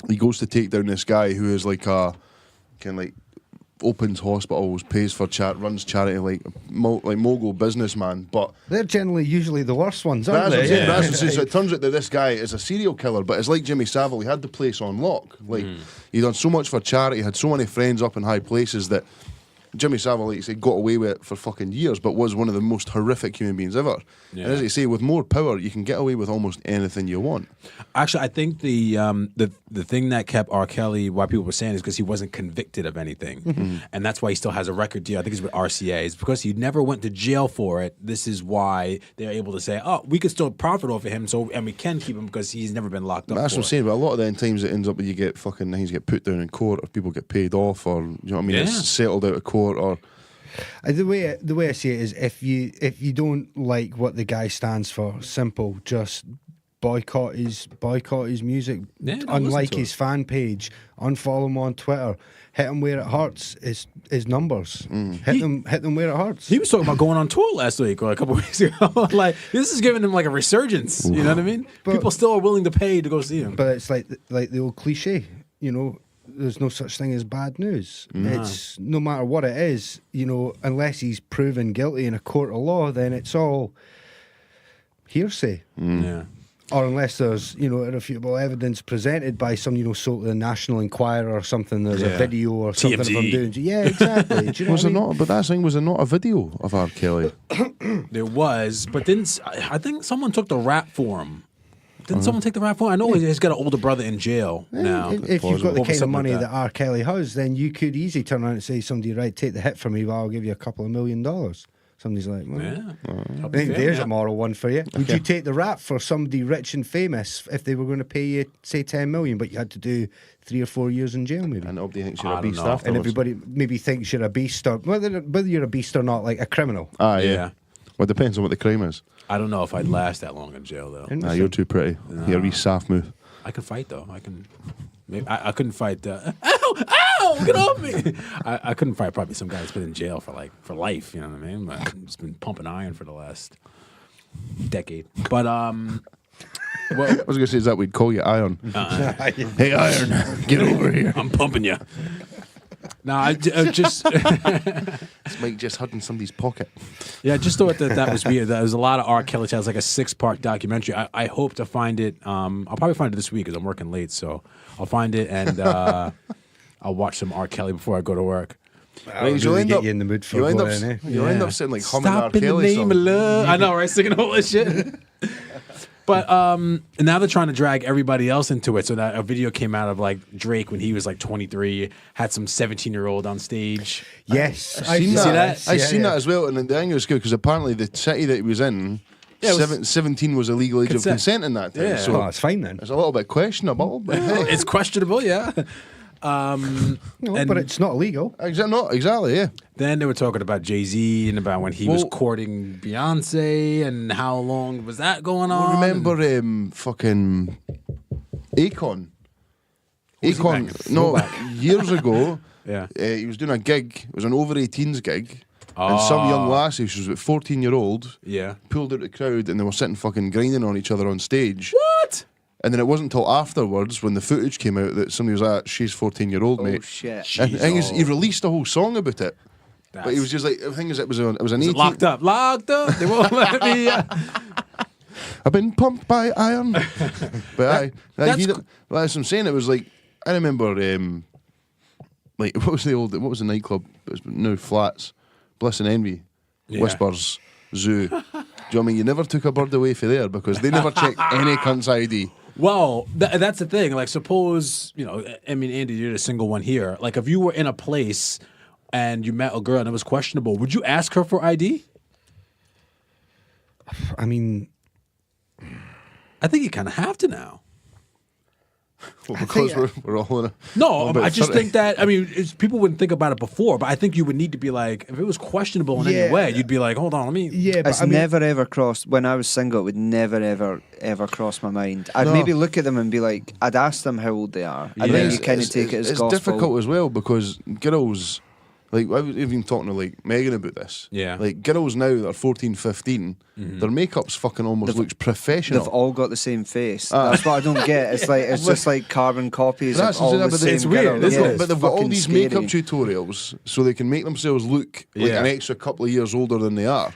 he goes to take down this guy who is like a kind of like opens hospitals, pays for runs charity, like mogul businessman. But They're generally usually the worst ones, aren't that's what I'm they? saying, that's what I'm saying. So it turns out that this guy is a serial killer, but it's like Jimmy Savile. He had the place on lock. Like he done so much for charity, had so many friends up in high places that Jimmy Savile, like you say, got away with it for fucking years, but was one of the most horrific human beings ever. Yeah. And as you say, with more power, you can get away with almost anything you want. Actually, I think the thing that kept R. Kelly, why people were saying, is because he wasn't convicted of anything, and that's why he still has a record deal. I think it's with RCA. It's because he never went to jail for it. This is why they're able to say, "Oh, we could still profit off of him, and we can keep him because he's never been locked up." That's for what I'm saying. But a lot of the times it ends up that you get fucking things get put down in court, or people get paid off, or you know what I mean? Yeah. It's settled out of court, or The way I see it is, if you don't like what the guy stands for, simple, just boycott his music, Yeah, don't unlike listen to his fan page, unfollow him on Twitter, hit him where it hurts. His numbers, hit them where it hurts. He was talking about going on tour last week or a couple weeks ago. Like, this is giving him like a resurgence. You know what I mean? But- People still are willing to pay to go see him. But it's like the old cliche, you know. There's no such thing as bad news. It's no matter what it is, you know, unless he's proven guilty in a court of law, then it's all hearsay. Yeah. Or unless there's, you know, irrefutable evidence presented by some, you know, sort of the National Enquirer or something. There's a Yeah. video or something of him TMZ. doing. Yeah, exactly. Do you know Was what there I mean? not? But that thing was there not a video of R. Kelly? There was, but then I think someone took the rap for him. Didn't someone take the rap for him? I know he's got an older brother in jail now. If you've got the Over kind of something money like that R. Kelly has, then you could easily turn around and say, somebody, right, take the hit for me, but I'll give you a couple of $1 million. Somebody's like, well, Yeah. I think there's a moral one for you. Would you take the rap for somebody rich and famous if they were going to pay you, say, 10 million, but you had to do 3 or 4 years in jail, maybe? And nobody thinks you're I a don't beast know. afterwards. And everybody maybe thinks you're a beast, or whether you're a beast or not, like a criminal. Ah, yeah. Yeah. Well, it depends on what the crime is. I don't know if I'd last that long in jail though. And Ah, you're too pretty. You're a wee soft move. I can fight though. I can. Maybe I couldn't fight. Ow! Get off me! I couldn't fight probably some guy that's been in jail for life. You know what I mean? But he's been pumping iron for the last decade. But I was going to say, is that we'd call you Iron? Hey, Iron, get over here. I'm pumping you. No, I just It's Mike just hugging somebody's pocket. yeah, I just thought that was weird. There was a lot of R. Kelly. It was like a 6-part documentary. I hope to find it. I'll probably find it this week because I'm working late, so I'll find it and I'll watch some R. Kelly before I go to work. Right, you'll really end get up- you in the mood for You'll end up, going in, eh? you'll end up sitting like humming Stop R. in the Kelly name of song. love. I know, right? Singing all this shit. But now they're trying to drag everybody else into it. So that a video came out of like Drake when he was like 23, had some 17-year-old on stage. Yes, I've seen You see that? I've seen that as well, and the thing was good because apparently the city that he was in, Yeah, it was 17 was the legal age consent. of consent in that time. Yeah. So Oh, it's fine then. it's a little bit questionable. But hey. It's questionable, yeah. No, and- but it's not illegal. Exactly, yeah. Then they were talking about Jay-Z and about when he was Well- courting Beyonce and how long was that going on. Remember fucking Akon? Was he Akon, back? no, years ago, Yeah. he was doing a gig. It was an over 18s gig. And some young lassie, she was about 14-year-old, Yeah. pulled out the crowd and they were sitting fucking grinding on each other on stage. What? And then it wasn't until afterwards, when the footage came out, that somebody was like, she's 14-year-old, Oh mate. shit! And the thing is, Jeez, he released a whole song about it. But he was just like, the thing is, it was an 18... Locked up. They won't let me. I've been pumped by iron. But that's well, as I'm saying, it was like, I remember, like, what was the nightclub? It was now Flats, Bliss and Envy, Yeah. Whispers, Zoo. Do you know what I mean? You never took a bird away for there because they never checked any cunt's ID. Well, that's the thing. Like, suppose, you know, I mean, Andy, you're the single one here. Like, if you were in a place and you met a girl and it was questionable, would you ask her for ID? I mean, I think you kind of have to now. Well, I because think- we're all in a... No, about I just 30. think that, I mean, people wouldn't think about it before, but I think you would need to be like, if it was questionable in Yeah. any way, you'd be like, hold on, let me. yeah, but It's I mean, never ever crossed. When I was single, it would never ever cross my mind. I'd No. maybe look at them and be like, I'd ask them how old they are, and Yeah. then you It's- kind of it's- take it as it's gospel. difficult as well because girls, like I was even talking to like Megan about this. Yeah. Like girls now that are 14, 15, their makeup's fucking almost looks professional. They've all got the same face. That's what I don't get. It's like it's just like carbon copies That's of all the but same it's weird, girl. isn't Yeah, it? it's But they've got all fucking these scary. makeup tutorials so they can make themselves look like Yeah. an extra couple of years older than they are.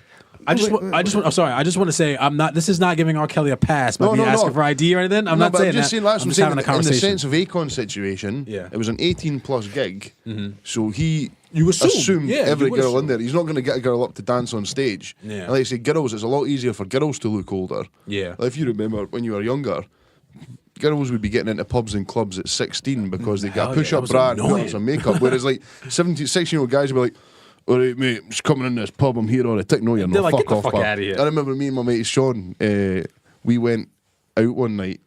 I just want to say, I'm not, this is not giving R. Kelly a pass by No, me no, asking no. for ID or anything. I'm No, not but saying I'm just that. saying, that's I'm what just having a in the conversation. sense of Akon's situation, Yeah. it was an 18-plus gig, so he You assume, assumed yeah, every you would girl in assume. there. He's not going to get a girl up to dance on stage. Yeah. And like I say, girls, it's a lot easier for girls to look older. Yeah. Like if you remember when you were younger, girls would be getting into pubs and clubs at 16 because they got Hell a yeah, push-up that was bra and annoying. some makeup, whereas like 17, 16-year-old guys would be like, all right, mate, I'm just coming in this pub, I'm here on a tick. No, you're They're not. like, Fuck "Get the off, fuck pal." outta here. I remember me and my mate Sean, we went out one night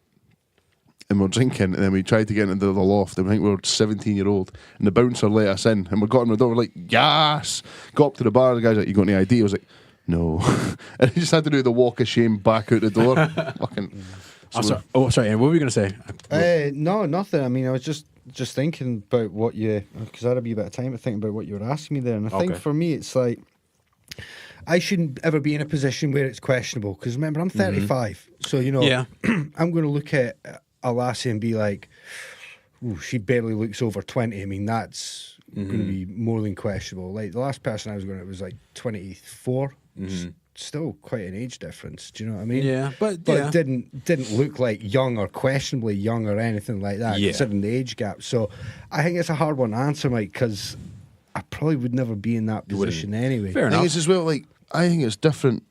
and we're drinking, and then we tried to get into the loft, and I think we were 17-year-old, and the bouncer let us in, and we got in the door, we're like, yes! Got up to the bar, the guy's like, you got any ID? I was like, no. And he just had to do the walk of shame back out the door. Fucking I'm sorry. Oh, sorry. And what were you gonna say? No, nothing. I mean, I was just thinking about what you, because I had a wee bit of time to think about what you were asking me there, and I think Okay. for me, it's like I shouldn't ever be in a position where it's questionable. Because remember, I'm 35, so you know, Yeah. I'm going to look at a lassie and be like, "Ooh, she barely looks over 20." I mean, that's going to be more than questionable. Like the last person I was going to was like 24. Still quite an age difference. Do you know what I mean? Yeah, but it didn't look like young or questionably young or anything like that, Yeah. considering the age gap. So I think it's a hard one to answer, Mike, because I probably would never be in that position anyway. Fair I think enough. it's as well, like, I think it's different.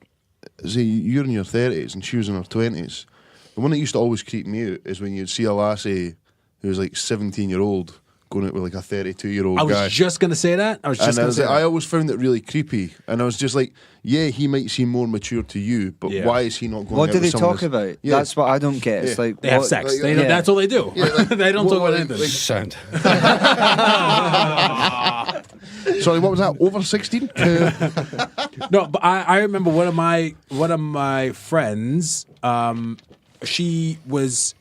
Say you're in your 30s and she was in her 20s. The one that used to always creep me out is when you'd see a lassie who was like 17-year-old going out with like a 32-year-old I was guy. just gonna say that. I was just And gonna say I that. always found it really creepy. And I was just like, yeah, he might seem more mature to you, but Yeah. why is he not going What out do with they someone talk that's- about? Yeah. That's what I don't get. It's Yeah. like They have what- sex. like, They yeah. That's all they do. Yeah, like, they don't talk what, about like- anything. Sound. Sorry, what was that? Over 16? No, but I remember one of my friends. She was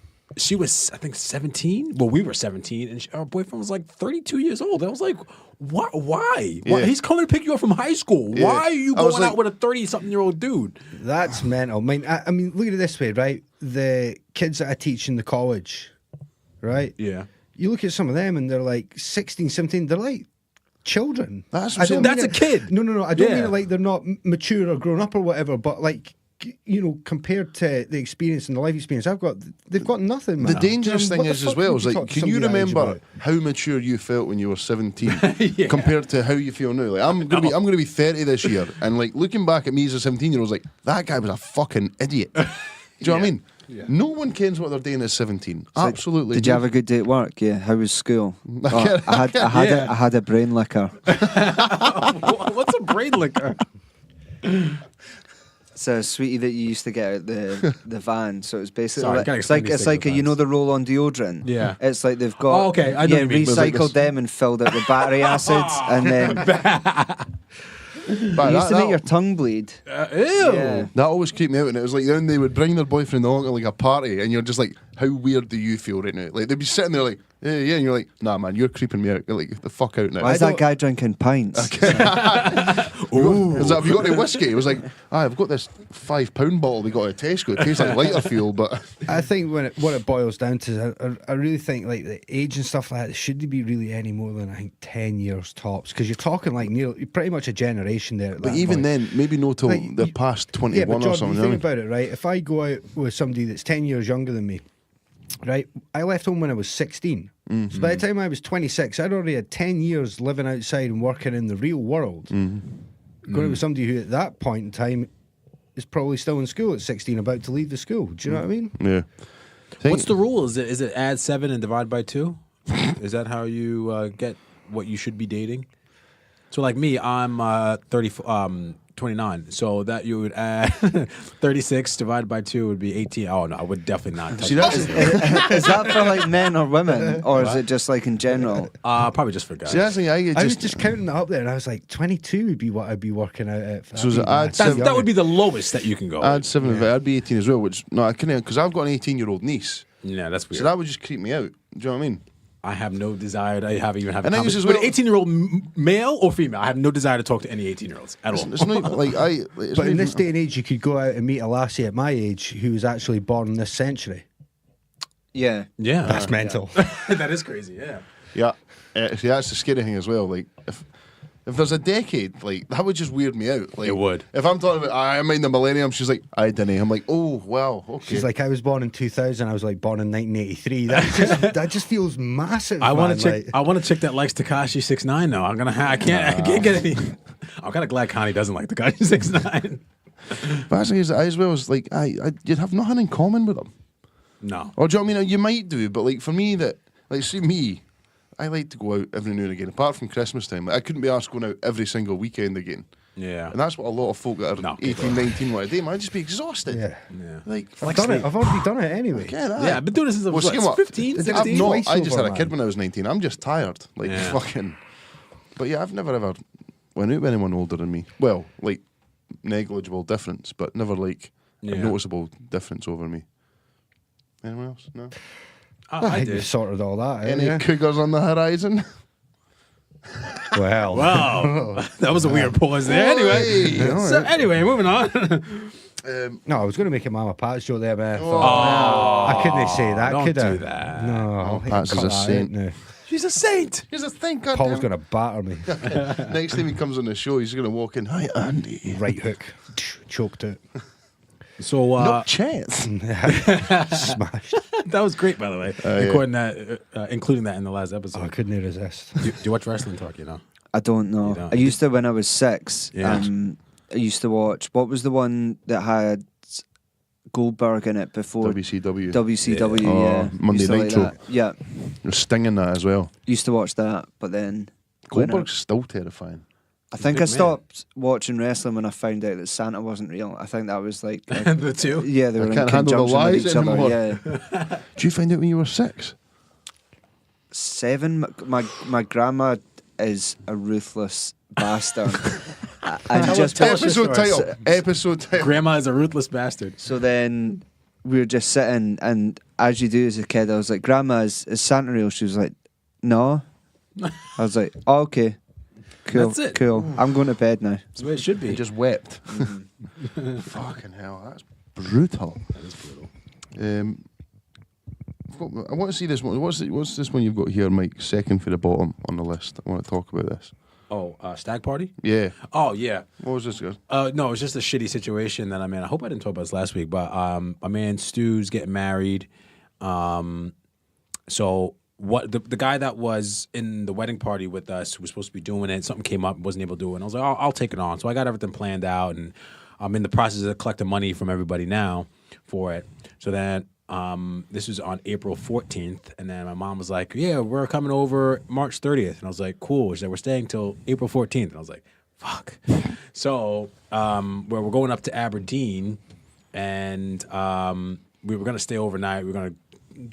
I think 17. Well, we were 17, and her boyfriend was like 32 years old. I was like, what? Why? Yeah. He's coming to pick you up from high school. Yeah. Why are you I was going like- out with a 30-something-year-old dude? That's mental. I mean, look at it this way, right? The kids that I teach in the college, right? Yeah. You look at some of them and they're like 16, 17. They're like children. That's I don't what I'm mean saying. That's a kid. No. I don't Yeah. mean it like they're not mature or grown up or whatever, but like, you know, compared to the experience and the life experience they've got nothing, man. The dangerous What thing the is fuck as well would is you like, talk to can you somebody that age remember about? how mature you felt when you were 17 Yeah. compared to how you feel now? Like I'm gonna be 30 this year, and like looking back at me as a 17-year-old, like that guy was a fucking idiot. Do you know what I mean? Yeah. No one cares what they're doing at 17. Absolutely. Did you have a good day at work? Yeah. How was school? Oh, I had a brain liquor. What's a brain liquor? It's a sweetie that you used to get out the van. So it's basically Sorry, like, gotta it's like explain these it's like things you know sometimes. the roll-on deodorant. Yeah. It's like they've got Oh, okay, I know what you mean. recycled them and filled it with battery acid, and then But it used that, to make your tongue bleed. Ew. Yeah. that always creeped me out, and it was like then they would bring their boyfriend along to like a party, and you're just like, how weird do you feel right now? Like they'd be sitting there like, yeah, and you're like, nah, man, you're creeping me out. You're like, the fuck out now. Why is that guy drinking pints? Is that, have you got any whiskey? It was like, I've got this £5 bottle we got at Tesco. It tastes like lighter fuel, but I think what it boils down to is I really think like the age and stuff like that shouldn't be really any more than I think 10 years tops, because you're talking like nearly pretty much a generation there. At but that even point. then, maybe no till Like, they're you- past Yeah, 21 but or Jordan, something. you you know think what I mean? about it, right? If I go out with somebody that's 10 years younger than me, right? I left home when I was 16. Mm-hmm. So by the time I was 26, I'd already had 10 years living outside and working in the real world. Mm-hmm. Going out with somebody who at that point in time is probably still in school at 16, about to leave the school. Do you know what I mean? Yeah. What's the rule? Is it add 7 and divide by 2? Is that how you get what you should be dating? So like me, I'm 29. So that you would add 36 divided by 2 would be 18. Oh no, I would definitely not touch See, that's, Is that for like men or women, or is it just like in general? probably just for guys. see, that's the thing. I was just counting it up there and I was like, 22 would be what I'd be working out at. So is it add That would be the lowest that you can go. I'd 7 of it. I'd be 18 as well, which, no, I couldn't, because I've got an 18-year-old niece. Yeah, that's weird. So that would just creep me out. Do you know what I mean? I have no desire to even have a And I conversation use as with well- an 18-year-old male or female. I have no desire to talk to any 18-year-olds at all. It's not even, like, it's But not in even- this day and age, you could go out and meet a lassie at my age who was actually born this century. Yeah. Yeah, That's mental. that is crazy. Yeah. Yeah. See, that's the scary thing as well. Like, if there's a decade, like, that would just weird me out. Like, It would. If I'm talking about, I'm in the millennium, she's like, I didn't. I'm like, oh, well, okay. She's like, I was born in 2000. I was like born in 1983. That just feels massive. I want man, to check. like- I want a chick that likes Tekashi 6ix9ine. though. I can't get any. I'm kind of glad Connie doesn't like Tekashi 6ix9ine. But that's the thing is, I as well as, like, you'd have nothing in common with them. No. Or do you know what I mean? You might do, but, like, for me, see me, I like to go out every now and again, apart from Christmas time. Like, I couldn't be asked going out every single weekend again. Yeah. And that's what a lot of folk that are No, 18, 19 want to do. I'd just be exhausted. Yeah. Yeah. Like, I've done it. I've already done it anyway. Yeah, I've been doing this since I was see what, what? 15, Is it 16. up north? I just had a Twice kid over, when I was 19. I'm just tired. Like, Yeah. fucking. But yeah, I've never ever went out with anyone older than me. Well, like, negligible difference, but never, like, a Yeah. noticeable difference over me. Anyone else? No. I I think we did. sorted all that. Any Yeah. cougars on the horizon? Well, Wow, that was a weird pause there. Anyway, Hey, all so right. anyway, moving on. no, I was going to make a Mama Pat's joke there, but I thought, I couldn't say that, don't could I? do that. No, I'll Pat's is cut a that out saint. now. She's a saint. Here's the thing, Paul's goddamn. going to batter me. Next time he comes on the show, he's going to walk in. Hi, Andy. Right hook. Choked it. So No chance. Smashed. that was great, by the way. Including that in the last episode. I couldn't resist. Do you watch wrestling talk? You know. I don't know. You don't? I used to when I was 6. Yeah. I used to watch. What was the one that had Goldberg in it before? WCW. WCW. Oh, Yeah. Monday Used to like Nitro. that. Yeah. There's Sting in that as well. Used to watch that, but then when Goldberg's still terrifying. I think big I man. stopped watching wrestling when I found out that Santa wasn't real. I think that was like The two. yeah, they I were in can't handle the conjunction with lies each other. anymore. Yeah. Did you find out when you were 6? 7. My grandma is a ruthless bastard. And just tell us your Episode story. title. Episode title. Grandma is a ruthless bastard. so then we were just sitting, and as you do as a kid, I was like, "Grandma, is Santa real?" She was like, "No." I was like, oh, "Okay, cool, That's it. cool. I'm going to bed now." That's the way it should He be. just wept. Fucking hell, that's brutal. That is brutal. I want to see this one. What's this one you've got here, Mike? Second for the bottom on the list. I want to talk about this. Oh, stag party? Yeah. Oh, yeah. What was this, guys? No, it's just a shitty situation that I'm in. I hope I didn't talk about this last week, but my man Stu's getting married. So what the guy that was in the wedding party with us who was supposed to be doing it, something came up, wasn't able to do it. And I was like, I'll take it on. So I got everything planned out, and I'm in the process of collecting money from everybody now for it. So then this was on April 14th, and then my mom was like, yeah, we're coming over March 30th. And I was like, cool. She said, we're staying till April 14th. And I was like, fuck. So where we're going up to Aberdeen, and we were going to stay overnight. We were going to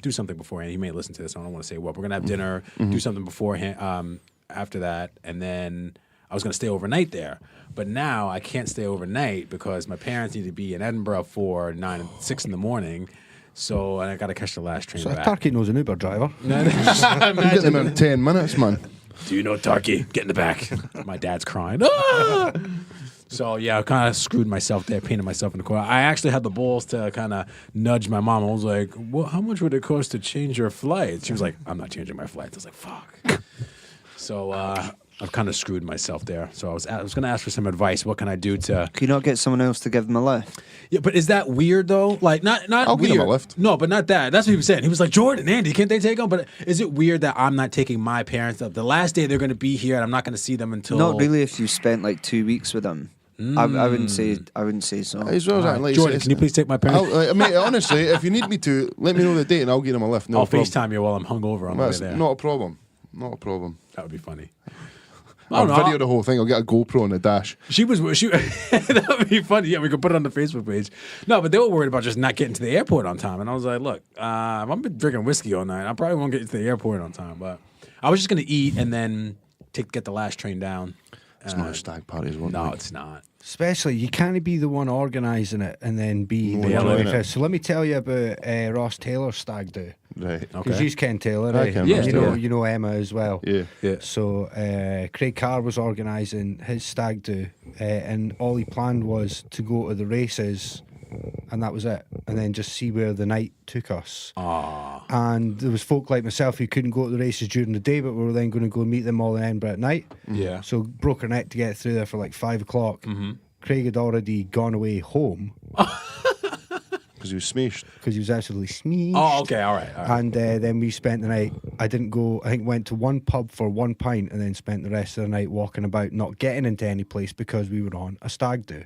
do something beforehand. He may listen to this. I don't want to say what. We're going to have dinner, do something beforehand after that, and then I was going to stay overnight there. But now I can't stay overnight because my parents need to be in Edinburgh for 6 in the morning. So I got to catch the last train So back. Turkey knows an Uber driver. You get them in 10 minutes, man. Do you know Turkey? Get in the back. My dad's crying. Ah! So yeah, I kind of screwed myself there, painted myself in the corner. I actually had the balls to kind of nudge my mom. I was like, "Well, how much would it cost to change your flights?" She was like, "I'm not changing my flights." I was like, "Fuck." So I've kind of screwed myself there. So I was going to ask for some advice. What can I do to? Can you not get someone else to give them a lift? Yeah, but is that weird though? Like not I'll weird. give him a lift. No, but not that. That's what he was saying. He was like, Jordan, Andy, can't they take them? But is it weird that I'm not taking my parents up? The last day they're going to be here, and I'm not going to see them until. Not really. If you spent like 2 weeks with them, I wouldn't say. I wouldn't say so. As well as that, like, Jordan, it's- can you please take my parents? Mate, honestly, if you need me to, let me know the date and I'll get him a lift. No I'll problem. FaceTime you while I'm hungover on the way That's there. not a problem. Not a problem. That would be funny. I'll don't know. video the whole thing. I'll get a GoPro on the dash. That would be funny. Yeah, we could put it on the Facebook page. No, but they were worried about just not getting to the airport on time. And I was like, look, if I've been drinking whiskey all night, I probably won't get to the airport on time. But I was just going to eat and then get the last train down. It's not a stag party, is it? No, it's not. Especially, you can't be the one organising it and then be No, the yeah, one. innit? So let me tell you about Ross Taylor's Stag-do. Right. Because Okay. you Ken Taylor, I right? ken You Ross know, Taylor. you know Emma as well. Yeah. Yeah. So Craig Carr was organising his Stag-do, and all he planned was to go to the races, and that was it. And then just see where the night took us. Aww. And there was folk like myself who couldn't go to the races during the day, but we were then going to go meet them all in Edinburgh at night. Yeah. So broke our neck to get through there for like 5 o'clock. Mm-hmm. Craig had already gone away home Because he was smashed. because he was absolutely smeashed. Oh, okay. All right. And then we spent the night. I didn't go. I think went to one pub for 1 pint and then spent the rest of the night walking about, not getting into any place because we were on a stag do,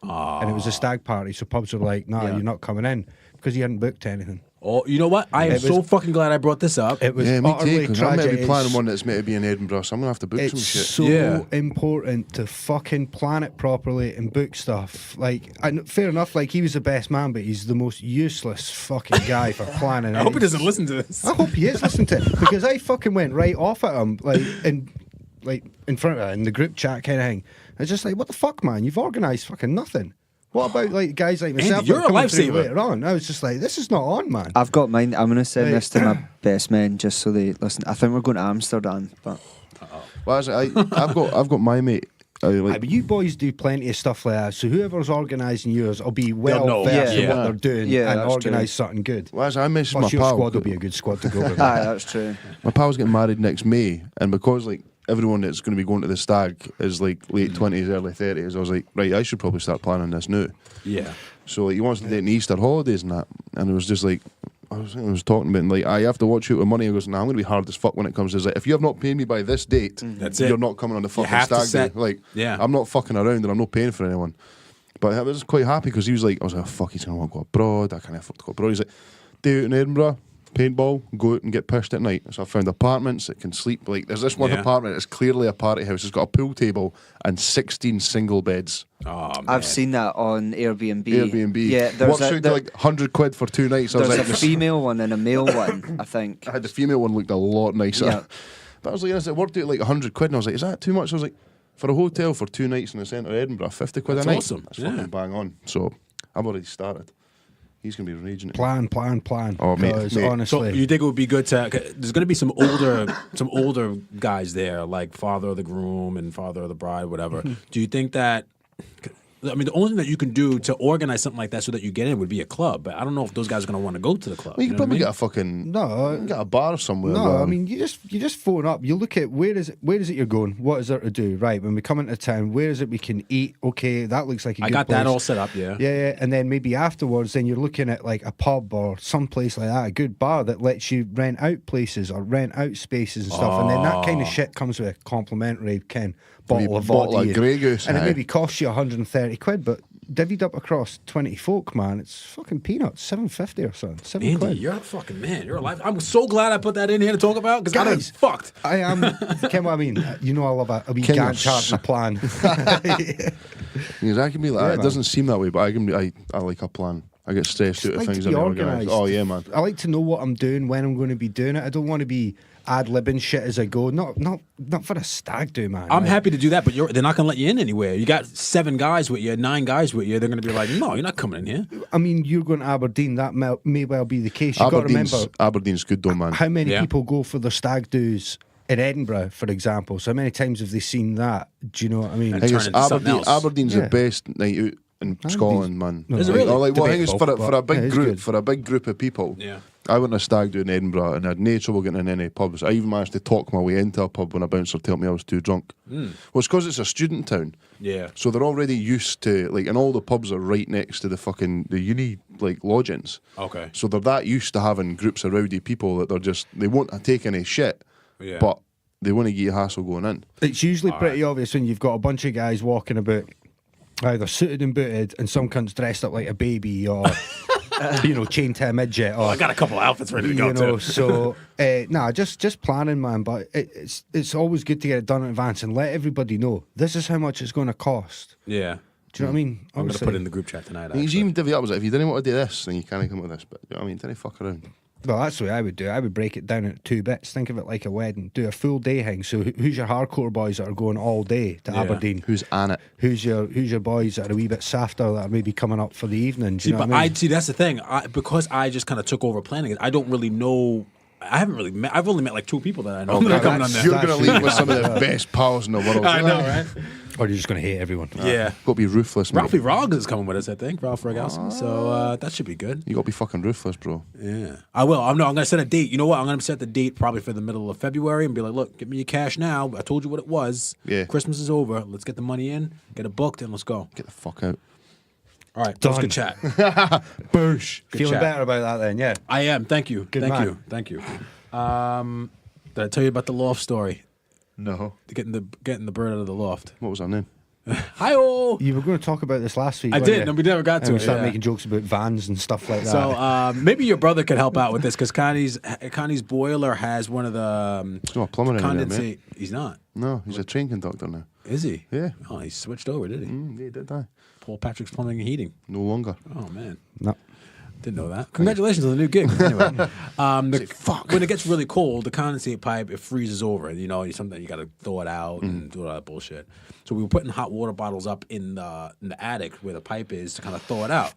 and it was a stag party. So pubs were like, "No, you're not coming in," because you hadn't booked anything. Oh, you know what? I am It was- so fucking glad I brought this up. It was Yeah, me too. utterly Because I'm meant to tragic. be planning one that's meant to be in Edinburgh, so I'm going to have to book some It's shit. so Yeah. important to fucking plan it properly and book stuff. Like, and fair enough, like he was the best man, but he's the most useless fucking guy for planning. I hope he doesn't listen to this. I hope he is listening to it because I fucking went right off at him, like in front of her in the group chat kind of thing. I was just like, what the fuck, man? You've organised fucking nothing. What about like guys like myself? Andy, you're that are a coming through lifesaver. later on. I was just like, this is not on, man. I've got mine. I'm going to send Right. this to my best men just so they listen. I think we're going to Amsterdam, but Well, I've got my mate. Aye, but you boys do plenty of stuff like that. So whoever's organising yours will be well know. versed in Yeah. what they're doing Yeah, and that's organise something good. Well, I messaged my Plus your pal. squad will be a good squad to go with. aye, that's true. My pal's getting married next May, and because like everyone that's going to be going to the stag is like late 20s, early 30s, I was like, right, I should probably start planning this now. Yeah. So like, he wants to do it in Easter holidays and that, and it was just like, I was talking about, and like, I have to watch out with money. I goes, nah, I'm going to be hard as fuck when it comes to this. Like, if you have not paid me by this date, That's it. you're not coming on the fucking have to stag set- day. Like, Yeah. I'm not fucking around, and I'm not paying for anyone. But I was quite happy because he was like, I was like, oh, fuck, he's going to want to go abroad. I can't afford to go abroad. He's like, day out in Edinburgh, paintball, go out and get pissed at night. So I found apartments that can sleep. Like, there's this one Yeah. apartment that's clearly a party house. It's got a pool table and 16 single beds. Oh, man. I've seen that on Airbnb. Airbnb. Yeah, Works out to like 100 quid for 2 nights. I was there's like, a female one and a male one, I think. I had the female one looked a lot nicer. Yeah. But I was like, it worked out like 100 quid. And I was like, is that too much? I was like, for a hotel for 2 nights in the centre of Edinburgh, 50 quid That's a night. awesome. That's Yeah. fucking bang on. So I've already started. He's going to be raging at me. Plan. Oh, mate, 'Cause mate. So honestly, you think it would be good to? There's going to be some older guys there, like father of the groom and father of the bride, whatever. Do you think that? I mean, the only thing that you can do to organize something like that so that you get in would be a club. But I don't know if those guys are going to want to go to the club. Well, you know could probably what get a fucking No. you can get a bar somewhere. no, man. I mean you just phone up. You look at where is it you're going? What is there to do? Right, when we come into town, where is it we can eat? Okay, that looks like a I good got that place. all set up. Yeah. Yeah, and then maybe afterwards, then you're looking at like a pub or some place like that, a good bar that lets you rent out places or rent out spaces and stuff, and then that kind of shit comes with a complimentary bottle of bottle vodka, of Grey Goose, and it aye. maybe costs you 130 quid, but divvied up across 20 folk, man, it's fucking peanuts, 750 or something, 7 Andy, quid. you're a fucking man. You're alive. I'm so glad I put that in here to talk about because I done Guys. fucked. I am. Ken, what I mean? You know, I love a wee Ken, Gantt chart and a plan. Because I can be like, Yeah, it man. doesn't seem that way, but I can be. I like a plan. I get stressed out I of like things to be that are organised. organised. Oh yeah, man. I like to know what I'm doing, when I'm going to be doing it. I don't want to be ad-libbing shit as I go. Not for a stag do, man. I'm Like, happy to do that, but they're not going to let you in anywhere. You got 7 guys with you, 9 guys with you. They're going to be like, no, you're not coming in here. I mean, you're going to Aberdeen. That may well be the case. You've got to remember Aberdeen's good though, man. how many Yeah. people go for their stag do's in Edinburgh, for example. So how many times have they seen that? Do you know what I mean? And Thing turn is, into something else. Aberdeen's Yeah. the best night out in Scotland, man. Is it Like, really? or like, well, I think it's Debatable, for a but big yeah, it's group, good. for a big group of people. Yeah. I went to a stag do in Edinburgh and I had no trouble getting in any pubs. I even managed to talk my way into a pub when a bouncer told me I was too drunk. Well, it's because it's a student town. Yeah. So they're already used to, like, and all the pubs are right next to the uni, like, lodgings. Okay. So they're that used to having groups of rowdy people that they won't take any shit, Yeah. but they want to get you hassle going in. It's usually pretty obvious when you've got a bunch of guys walking about, either suited and booted, and some cunt's dressed up like a baby or, chained to a midget. Or, I got a couple of outfits ready to go, too. So, just planning, man. But it's always good to get it done in advance and let everybody know this is how much it's going to cost. Yeah. Do you know what I mean? I'm going to Honestly. put it in the group chat tonight. You actually. even divvy up, was like, if you didn't want to do this, then you can't come with this. But, you know what I mean, didn't fuck around. Well, that's the way I would do it. I would break it down into 2 bits. Think of it like a wedding. Do a full day thing. So who's your hardcore boys that are going all day to Yeah. Aberdeen? Who's on it? Who's your boys that are a wee bit softer that are maybe coming up for the evening? Do See, you know but what I mean? see, that's the thing. Because I just kind of took over planning it, I don't really know. I haven't really met. I've only met like 2 people that I know that are coming on there. You're going to leave with some of the best pals in the world. I know, right? Or you're just going to hate everyone. Yeah. Got to be ruthless, mate. Ralphie Roggs is coming with us, I think. Ralph Rogalson. So that should be good. You got to be fucking ruthless, bro. Yeah. I will. I'm going to set a date. You know what? I'm going to set the date probably for the middle of February and be like, look, give me your cash now. I told you what it was. Yeah. Christmas is over. Let's get the money in, get it booked, and let's go. Get the fuck out. All right. That was good chat. Boosh. Good Feeling chat. better about that then, yeah. I am. Thank you. Good Thank man. you. Thank you. Did I tell you about the loft story? No. Getting the bird out of the loft. What was her name? You Hi-oh! were going to talk about this last week. I weren't did, you? and we never got And to we it. started Yeah. making jokes about vans and stuff like that. So maybe your brother could help out with this because Connie's boiler has one of the He's not a plumber anymore, mate. He's not. No, he's a train conductor now. Is he? Yeah. Oh, he switched over, did he? Yeah, he did die. Paul Patrick's Plumbing and Heating. No longer. Oh man. no. Didn't know that. Congratulations on the new gig. Anyway, when it gets really cold, the condensate pipe, it freezes over. You know, sometimes you got to thaw it out and do all that bullshit. So we were putting hot water bottles up in the attic where the pipe is to kind of thaw it out.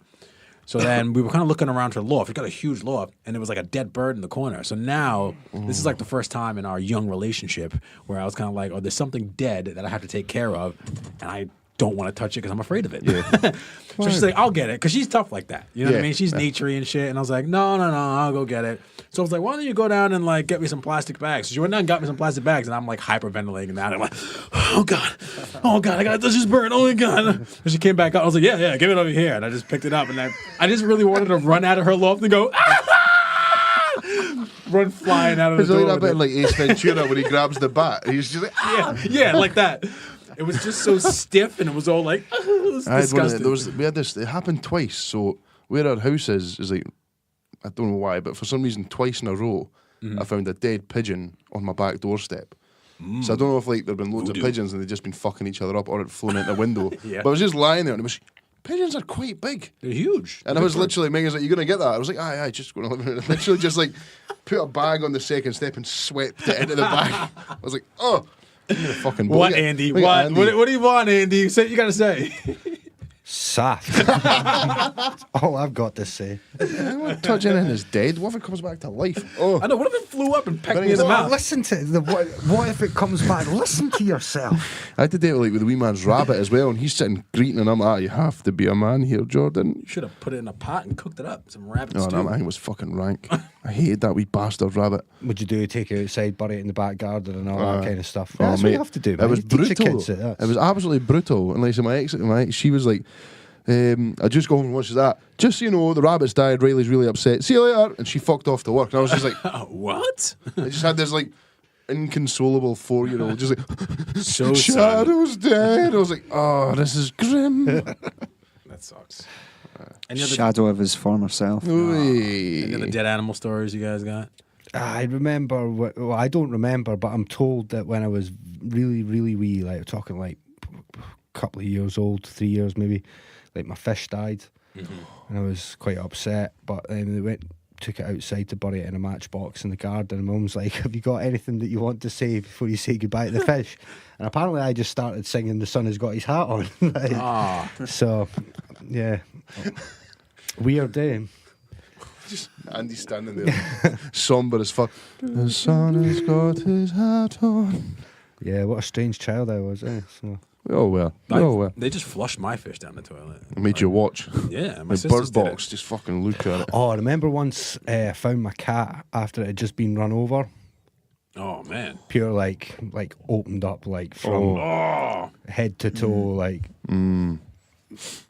So then we were kind of looking around her loft. We got a huge loft, and there was like a dead bird in the corner. So now this is like the first time in our young relationship where I was kind of like, oh, there's something dead that I have to take care of, and I don't want to touch it because I'm afraid of it. Yeah. So she's like, I'll get it, because she's tough like that. You know what I mean? She's naturey and shit. And I was like, no, I'll go get it. So I was like, why don't you go down and like get me some plastic bags? So she went down and got me some plastic bags, and I'm like hyperventilating that. I'm like, oh God, I gotta touch this bird. Oh my God. And she came back up. I was like, yeah, give it over here. And I just picked it up, and I just really wanted to run out of her loft and go, run flying out of the door. It's like that bit like Ace Ventura when he grabs the bat. He's just like, yeah, like that. It was just so stiff, and it was all like, it was disgusting. We had this. It happened twice. So where our house is like, I don't know why, but for some reason, twice in a row, I found a dead pigeon on my back doorstep. So I don't know if like there'd been loads of pigeons and they'd just been fucking each other up, or it'd flown into the window. But I was just lying there, and it was. Pigeons are quite big. They're huge. And I was literally, Megan's like, you going to get that? I was like, aye, just going to live in it. Literally just like put a bag on the second step and swept it into the bag. I was like, oh. Give me the fucking what, Andy? What do you want, Andy? Say what you got to say. Saft. That's all I've got to say. Touch anything is dead. What if it comes back to life? Oh, I know. What if it flew up and pecked me in the mouth? Listen to what if it comes back? Listen to yourself. I had to deal with the wee man's rabbit as well, and he's sitting greeting, and I'm like, you have to be a man here, Jordan. You should have put it in a pot and cooked it up. Some rabbit stew. No, man, it was fucking rank. I hated that wee bastard rabbit. Would you do? Take it outside, bury it in the back garden, and all that kind of stuff. Oh, That's mate, what you have to do. Man. It was brutal. It was absolutely brutal. And like so my ex, she was like, I just go home and watch that. Just so you know, the rabbit's died. Riley's really upset. See you later. And she fucked off to work. And I was just like, what? I just had this like inconsolable 4-year-old just like, so Shadow's dead. I was like, oh, this is grim. That sucks. Shadow of his former self. Any other dead animal stories you guys got? I remember. Well, I don't remember, but I'm told that when I was really, really wee, like talking like a couple of years old, 3 years maybe, like my fish died, and I was quite upset. But then they took it outside to bury it in a matchbox in the garden. And Mum's like, "Have you got anything that you want to say before you say goodbye to the fish?" And apparently, I just started singing "The Sun Has Got His Hat On." So, yeah, weird day. Just Andy's standing there, somber as fuck. The sun has got his hat on. Yeah, what a strange child I was. So. Oh well. They just flushed my fish down the toilet. I made you watch. Yeah, my the bird sisters did box. it. Just fucking look at it. Oh, I remember once I found my cat after it had just been run over. Oh man, pure like opened up like from head to toe, like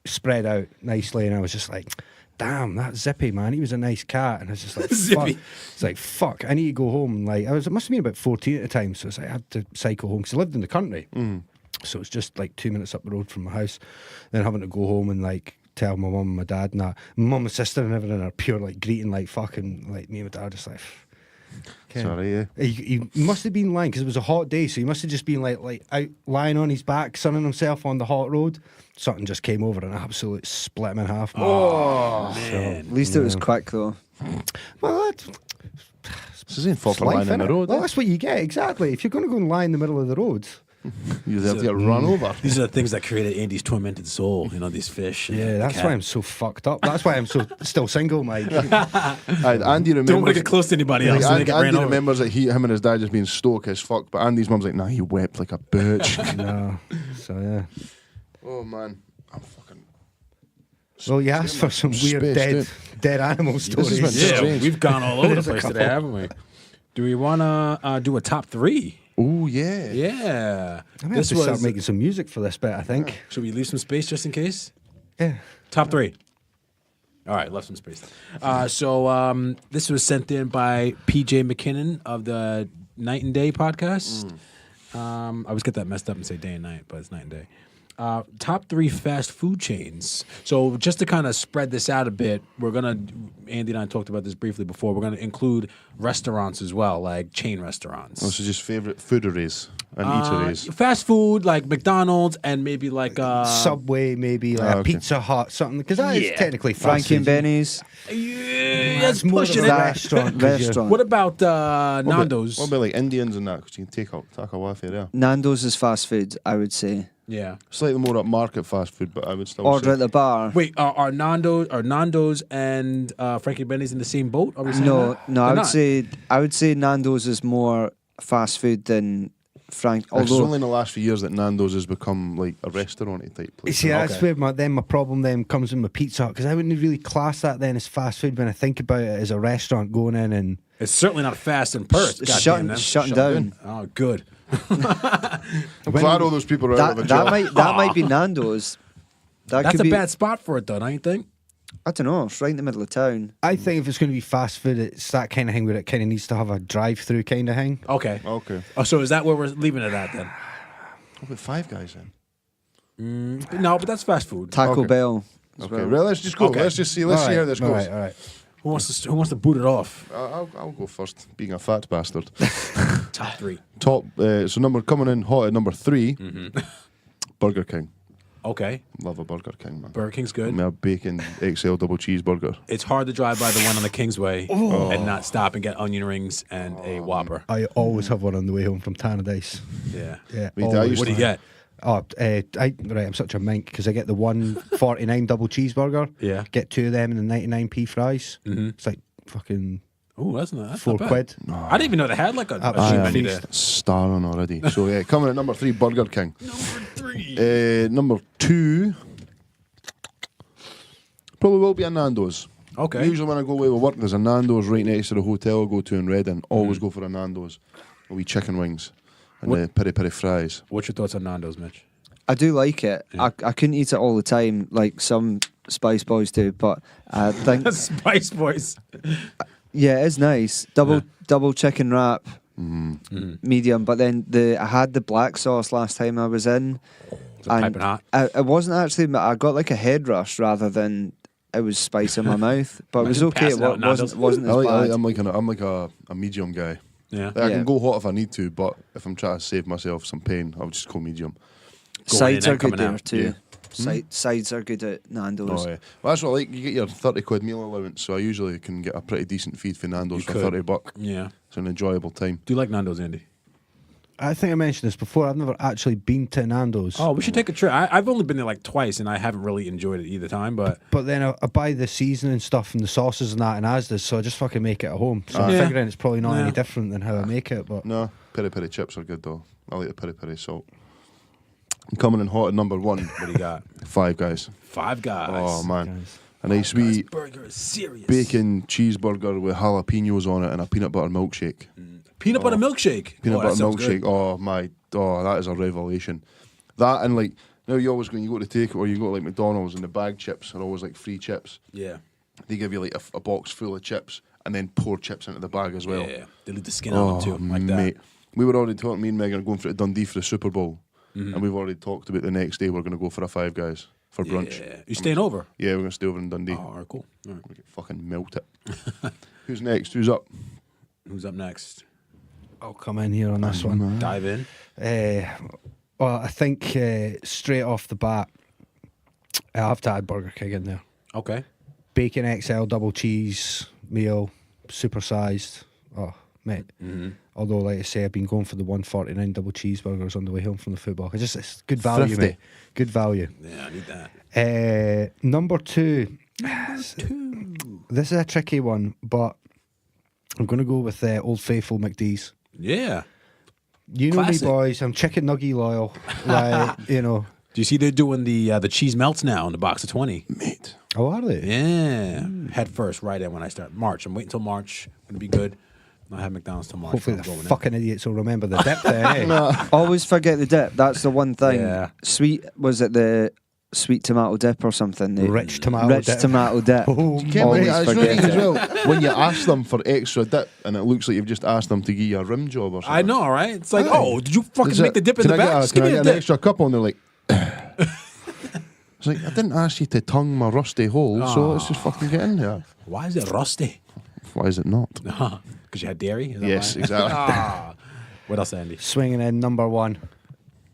spread out nicely, and I was just like, damn, that's Zippy, man. He was a nice cat. And I was just like, Zippy. Fuck. It's like, fuck, I need to go home. Like, it must have been about 14 at the time. So I had to cycle home because I lived in the country. So it's just like 2 minutes up the road from my house. Then having to go home and like tell my mum and my dad and that. My mum and sister and everything are pure like greeting, like fucking, like me and my dad just like, okay. Sorry, yeah. He must have been lying because it was a hot day, so he must have just been like out lying on his back, sunning himself on the hot road. Something just came over and absolutely split him in half. Oh man! At least it was quick though. Well, this isn't fucking lying in the road. Well, that's what you get exactly. If you're going to go and lie in the middle of the road, you have to get run over. These are the things that created Andy's tormented soul. You know, these fish. Yeah, that's why I'm so fucked up. That's why I'm so still single, Mike. Andy remembers. Don't want to get close to anybody else. Andy remembers that him and his dad just being stoic as fuck, but Andy's mum's like, nah, he wept like a bitch. No, so yeah. Oh man, I'm fucking. Well, you asked for some weird dead animal stories. Yeah, we've gone all over the place today, haven't we? Do we want to do a top 3? Oh yeah, yeah. I'm going to start making some music for this bit, I think. Yeah. Should we leave some space just in case? Yeah. Top 3. All right, left some space. So this was sent in by PJ McKinnon of the Night and Day podcast. I always get that messed up and say day and night, but it's night and day. Top 3 fast food chains. So just to kind of spread this out a bit, Andy and I talked about this briefly before, we're going to include restaurants as well, like chain restaurants. Oh, so just favourite fooderies. and eateries. Fast food like McDonald's and maybe like Subway, maybe like a okay. Pizza Hut, something, because that is technically fast Frankie and food. Benny's. Yeah, That's more of pushing a it. restaurant. 'cause you're- Restaurant. What about What Nando's? about like Indians and that? Because you can take a waffle there. Nando's is fast food, I would say. Yeah. Slightly more upmarket fast food, but I would still Order say. at the bar. Wait, are Nando's and Frankie Benny's in the same boat? Are we saying No, that? no, They're I would say Nando's is more fast food than Frank. It's Although only in the last few years that Nando's has become like a restaurant type You place. see, that's Okay. where my problem then comes in my Pizza Hut, because I wouldn't really class that then as fast food when I think about it as a restaurant going in and It's certainly not fast and purse. shutting down. Oh, good. I'm glad all those people are out of a That job. might be Nando's. That's could a be, bad spot for it, though, don't you think? I don't know. It's right in the middle of town. I think if it's going to be fast food, it's that kind of thing where it kind of needs to have a drive-through kind of thing. Okay. Okay. Oh, so is that where we're leaving it at then? What about Five Guys then? No, but that's fast food. Taco Okay. Bell. as Okay, well. well, let's just go. Okay. Let's just see. Let's see how this goes. All right. Who wants to boot it off? I'll go first, being a fat bastard. Top three. Top. So coming in hot at number 3, Burger King. Okay. Love a Burger King, man. Burger King's good. My bacon XL double cheeseburger. It's hard to drive by the one on the Kingsway and not stop and get onion rings and a Whopper. I always have one on the way home from Tannadice. Yeah. Yeah. Wait, I always. used What do you get? Oh, I'm such a mink because I get the 1.49 double cheeseburger. Yeah. Get 2 of them and the 99p fries. It's like fucking Oh, that's not £4. not bad. I didn't even know they had like a Absolute menu feast. there. Starring already. So yeah, coming at number 3, Burger King. Number 3. Number 2, probably will be a Nando's. Okay. Usually when I go away with work, there's a Nando's right next to the hotel I go to in Reading. Always go for a Nando's. A wee chicken wings and the peri peri fries. What's your thoughts on Nando's, Mitch? I do like it. I couldn't eat it all the time like some Spice Boys do, but I think Spice Boys. yeah, it's nice. Double chicken wrap, medium. But then I had the black sauce last time I was in, Piping hot. it wasn't actually. I got like a head rush rather than it was spice in my mouth. But it was Imagine okay. It passing out Nando's. wasn't as bad. I'm like a medium guy. Yeah. Like, I Yeah. can go hot if I need to, but if I'm trying to save myself some pain, I'll just go medium. Sides in are and good coming there out. too. Yeah. Sides are good at Nando's. Oh, yeah. Well, that's what I like. You get your 30 quid meal allowance, so I usually can get a pretty decent feed for Nando's for could. $30. Yeah. It's an enjoyable time. Do you like Nando's, Andy? I think I mentioned this before. I've never actually been to Nando's. Oh, we should take a trip. I've only been there like twice, and I haven't really enjoyed it either time. But But then I buy the seasoning stuff and the sauces and that in Asda's, so I just fucking make it at home. So I'm Yeah. figuring it's probably not Yeah. any different than how I make it. But No, peri peri chips are good though. I like the peri peri salt. And coming in hot at number 1, what do you got? Five Guys. Five Guys. Oh man, guys. a nice Guys, wee burger is serious. bacon cheeseburger with jalapenos on it and a peanut butter milkshake. Peanut butter milkshake. Peanut Oh, that butter sounds milkshake. good. That is a revelation. That and like now you always when you go to take it or you go to like McDonald's and the bag chips are always like free chips. Yeah. They give you like a box full of chips and then pour chips into the bag as well. Yeah. They leave the skin on them too, like mate. that. We were already talking. Me and Megan are going for Dundee for the Super Bowl, and we've already talked about the next day we're going to go for a Five Guys for brunch. Yeah. You staying over? Yeah, we're going to stay over in Dundee. Oh, all right, cool. All right. We can fucking melt it. Who's next? Who's up? Who's up next? I'll come in here on this one. Dive in. Well, I think straight off the bat, I have to add Burger King in there. Okay. Bacon XL double cheese meal, supersized. Oh, mate. Although, like I say, I've been going for the 1.49 double cheeseburgers on the way home from the football. It's good value, Thrifty. mate. Good value. Yeah, I need that. Number 2. This is a tricky one, but I'm going to go with Old Faithful McD's. Yeah. You know Classic. me, boys. I'm chicken nugget loyal. Like, you know. Do you see they're doing the cheese melts now in the box of 20? Mate. Oh, are they? Yeah. Head first, right in when I start. March. I'm waiting till March. Gonna be good. Not have McDonald's till March. Hopefully I'm the going in. fucking idiots will remember the dip there, eh? Always forget the dip. That's the one thing. Yeah. Sweet, was it the sweet tomato dip or something? The Rich tomato rich dip. tomato dip. Oh, Can't Always wait. It's forget really as it. well when you ask them for extra dip and it looks like you've just asked them to give you a rim job or something. I know, right? It's like, Aye. oh, did you fucking Is make it- the dip in can the I get back? a- Just Can give I me get the an dip. extra couple? And they're like, it's like, I didn't ask you to tongue my rusty hole, so let's just fucking get in here. Why is it rusty? Why is it not? Because you had dairy? Is that Yes, why? exactly. Ah. What else, Andy? Swinging in number 1.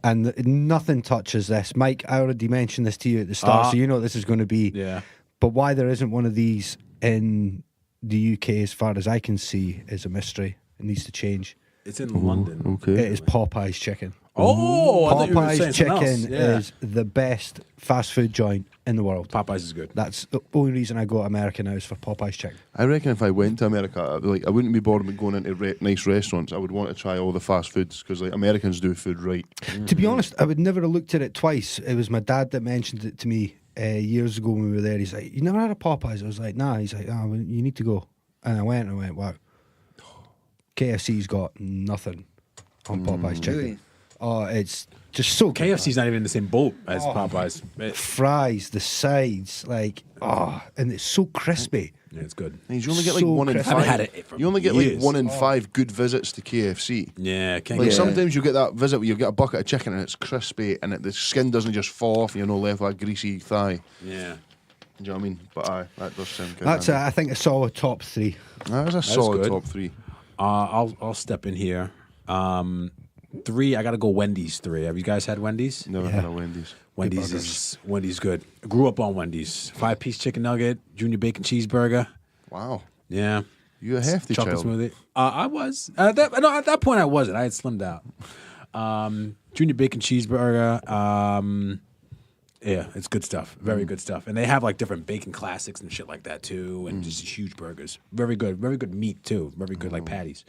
And nothing touches this. Mike, I already mentioned this to you at the start, so you know what this is going to be. Yeah. But why there isn't one of these in the UK, as far as I can see, is a mystery. It needs to change. It's in London. Okay. It is Popeye's chicken. Oh, I thought you were saying Popeye's something chicken else. Yeah. is the best fast food joint in the world. Popeyes is good. That's the only reason I go to America now is for Popeye's chicken. I reckon if I went to America, I wouldn't be bored with going into nice restaurants. I would want to try all the fast foods because Americans do food right. To be honest, I would never have looked at it twice. It was my dad that mentioned it to me years ago when we were there. He's like, "You never had a Popeyes?" I was like, "Nah." He's like, "Oh, well, you need to go." And I went, wow. KFC's got nothing on Popeye's chicken. Really? Oh, it's just so good. KFC's not even in the same boat as Popeyes. Fries, the sides, and it's so crispy. Yeah, it's good. And you only get So 1 in crisp. 5. I haven't had it for You only get years. 1 in 5 good visits to KFC. Yeah, can't Like get sometimes you get that visit where you get a bucket of chicken and it's crispy and the skin doesn't just fall off and you're not left with a greasy thigh. Yeah. Do you know what I mean? But aye, that does sound good. That's, I think, a solid top 3. That is a solid good. top 3. I'll step in here. 3, I gotta go Wendy's 3. Have you guys had Wendy's? Never had a Wendy's. Wendy's good. I grew up on Wendy's. 5-piece chicken nugget, junior bacon cheeseburger. Wow. Yeah. You a hefty Chocolate child. smoothie. I was. At that point I wasn't. I had slimmed out. Junior bacon cheeseburger. Yeah, it's good stuff. Very good stuff. And they have like different bacon classics and shit like that too, and just huge burgers. Very good meat too. Very good like patties.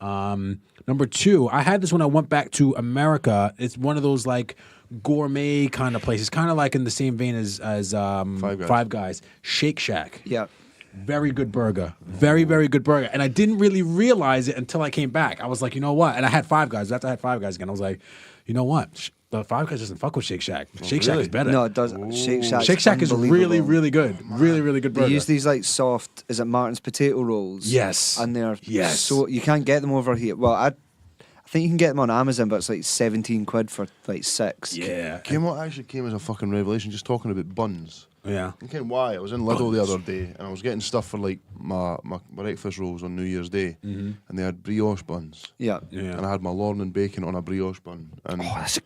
Number 2, I had this when I went back to America. It's one of those like gourmet kind of places, kind of like in the same vein as Five Guys. Shake Shack. Yeah. Very good burger. Very good burger. And I didn't really realize it until I came back. I was like, you know what? And I had Five Guys. After I had Five Guys again, I was like, you know what? The Five Guys doesn't fuck with Shake Shack. Shake Shack is better. No, it doesn't. Shake Shack. Shake Shack is really good. Really good burger. They use these like soft, is it Martin's potato rolls? Yes. And they're Yes. so you can't get them over here. Well, I think you can get them on Amazon, but it's like 17 quid for like 6. Yeah. You know what actually came as a fucking revelation? Just talking about buns. Yeah. I can't why. I was in Lidl the other day and I was getting stuff for like my breakfast rolls on New Year's Day, and they had brioche buns. Yeah. And I had my Lorne and bacon on a brioche bun. And Oh, that's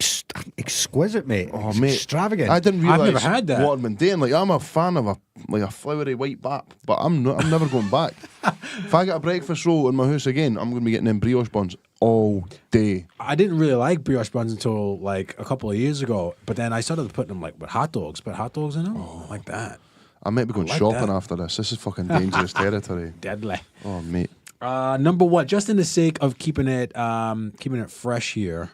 exquisite, mate. oh, It's mate, extravagant. I didn't I've realise never had that. what I'd been doing. Like I'm a fan of a floury white bap, but I'm never going back. If I get a breakfast roll in my house again, I'm going to be getting them brioche buns all day. I didn't really like brioche buns until like a couple of years ago, but then I started putting them like with hot dogs. Put hot dogs in them. Oh, like that. I might be going like shopping that. after this. This is fucking dangerous territory. Deadly. Oh, mate. Number 1, just in the sake of keeping it fresh here.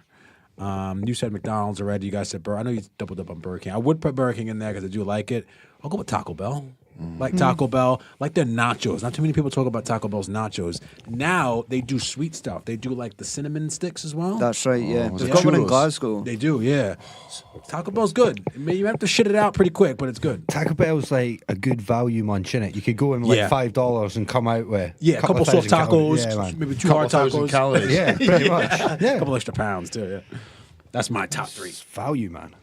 You said McDonald's already. You guys said Burger. I know you doubled up on Burger King. I would put Burger King in there because I do like it. I'll go with Taco Bell. Like Taco Bell, like their nachos. Not too many people talk about Taco Bell's nachos. Now they do sweet stuff. They do like the cinnamon sticks as well. That's right, yeah. was They've it got one in churros? Glasgow. They do, yeah. Taco Bell's good. I mean, you have to shit it out pretty quick, but it's good. Taco Bell's like a good value munch, innit? You could go in with Yeah. like $5 and come out with Yeah, a couple soft 1,000 calories. tacos, Yeah, man. maybe 2 Couple hard thousand tacos. calories. Yeah, pretty much. A Yeah. couple extra pounds too. Yeah, that's my top 3. It's value, man.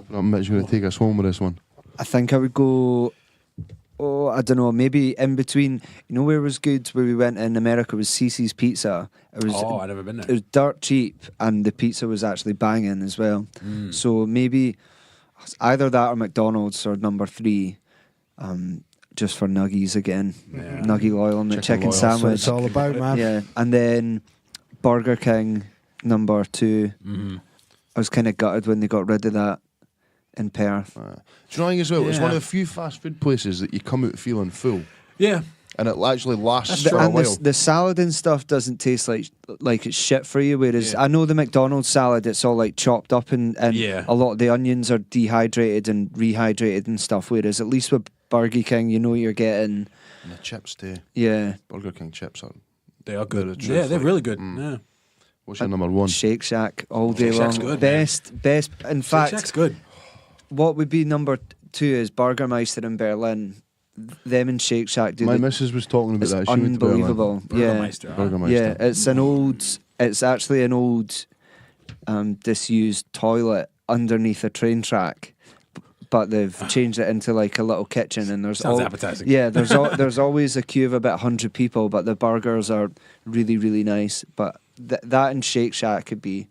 Mitch, you're going to take us home with this one. I think I would go. Oh, I don't know. Maybe in between. You know where was good? Where we went in America was Cece's Pizza. It was. Oh, I've never been It there. was dirt cheap, and the pizza was actually banging as well. So maybe either that or McDonald's or number 3, just for nuggies again. Yeah. Nuggy loyal on the chicken Chicken loyal. That's what sandwich. it's all about, man. Yeah, and then Burger King number 2. I was kind of gutted when they got rid of that in Perth. Do you know what I think as well? It's Yeah. one of the few fast food places that you come out feeling full. Yeah, And it actually lasts That's for a And while. the salad and stuff doesn't taste like it's shit for you. Whereas Yeah. I know the McDonald's salad, it's all like chopped up and Yeah. a lot of the onions are dehydrated and rehydrated and stuff. Whereas at least with Burger King, you know you're getting And the chips too. yeah Burger King chips are. they are They're good. the Yeah, truth, they're like, really good. Yeah. What's your number 1? Shake Shack all day Shake Shack's long. good, best. In Shake fact, Shack's good. what would be number 2 is Burgermeister in Berlin. Them and Shake Shack do My the, missus was talking about it's that. She went to Berlin. unbelievable. Yeah. Burgermeister. Burgermeister. Yeah, it's actually an old disused toilet underneath a train track, but they've changed it into like a little kitchen, and there's Sounds appetizing. Yeah, there's always a queue of about 100 people, but the burgers are really really nice. But that and Shake Shack could be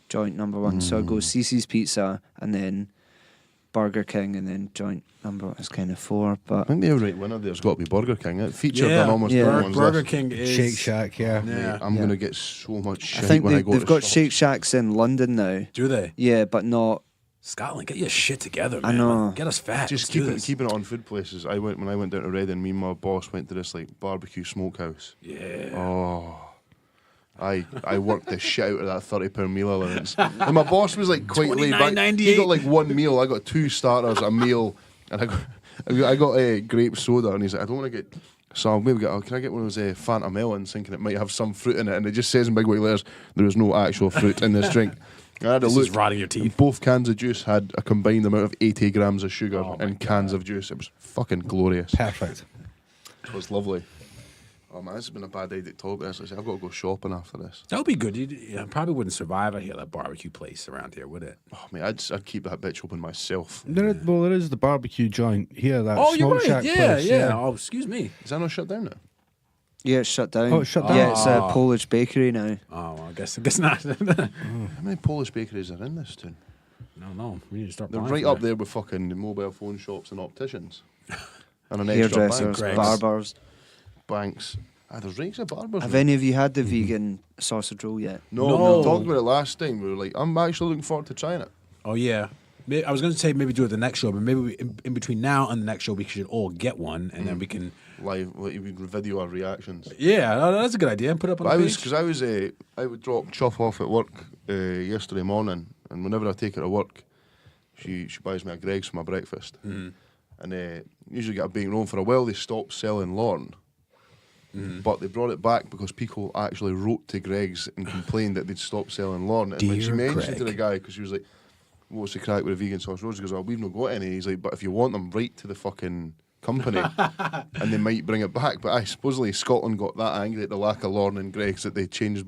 joint number one. So I go CC's Pizza and then Burger King and then joint number one is kind of 4. I But think the outright winner there's got to be Burger King. It featured Yeah. on almost Yeah. everyone's Burger list. King is Shake Shack, yeah. Yeah. I'm Yeah. going to get so much shit I think when I go they've to got shops. Shake Shacks in London now. Do they? Yeah, but not. Scotland, get your shit together, man. I know. Get us fat. Just keeping it on food places. When I went down to Reading, me and my boss went to this like barbecue smokehouse. Yeah. Oh, I worked the shit out of that £30 meal allowance. And my boss was like quite laid back. He got like one meal. I got 2 starters, a meal, and I got a grape soda. And he's like, I don't want to get. So I'll maybe get. Can I get one of those Fanta melons, thinking it might have some fruit in it? And it just says in big white letters, there is no actual fruit in this drink. I had a This look. is rotting your teeth. Both cans of juice had a combined amount of 80 grams of sugar Oh my in cans of juice. It was fucking glorious. Perfect. It was lovely. Oh man, this has been a bad day to talk about this. I've got to go shopping after this. That would be good. I probably wouldn't survive out here, that barbecue place around here, would it? Oh man, I'd keep that bitch open myself. There is the barbecue joint here. That Oh, you're Smoke right. Shack Yeah, place, yeah. Oh, excuse me. Is that not shut down now? Yeah, it's shut down. Oh, it's shut down? Yeah, it's a Polish bakery now. Oh, well, I guess not. How many Polish bakeries are in this town? No. We need to start They're buying right from up there with fucking mobile phone shops and opticians. And an extra Hairdressers, bank. Greg's. barbers. Banks. There's ranks of barbers. Have now. any of you had the vegan sausage roll yet? No, we talked about it last time. We were like, I'm actually looking forward to trying it. Oh, yeah. I was going to say maybe do it the next show, but maybe in between now and the next show, we should all get one, and then we can... Live, like, we video our reactions. Yeah, that's a good idea. Put it up on But the page. because I would drop Chuff off at work yesterday morning, and whenever I take her to work, she buys me a Greg's for my breakfast, and usually get a bacon roll. For a while, they stopped selling Lorne, but they brought it back because people actually wrote to Greg's and complained that they'd stopped selling Lorne. And when she Dear mentioned to Greg. the guy, because she was like, "What's the crack with the vegan sausage rolls?" He goes, "Oh, we've not got any." He's like, "But if you want them, write to the fucking company and they might bring it back." But supposedly Scotland got that angry at the lack of Lorne and Greg's that they changed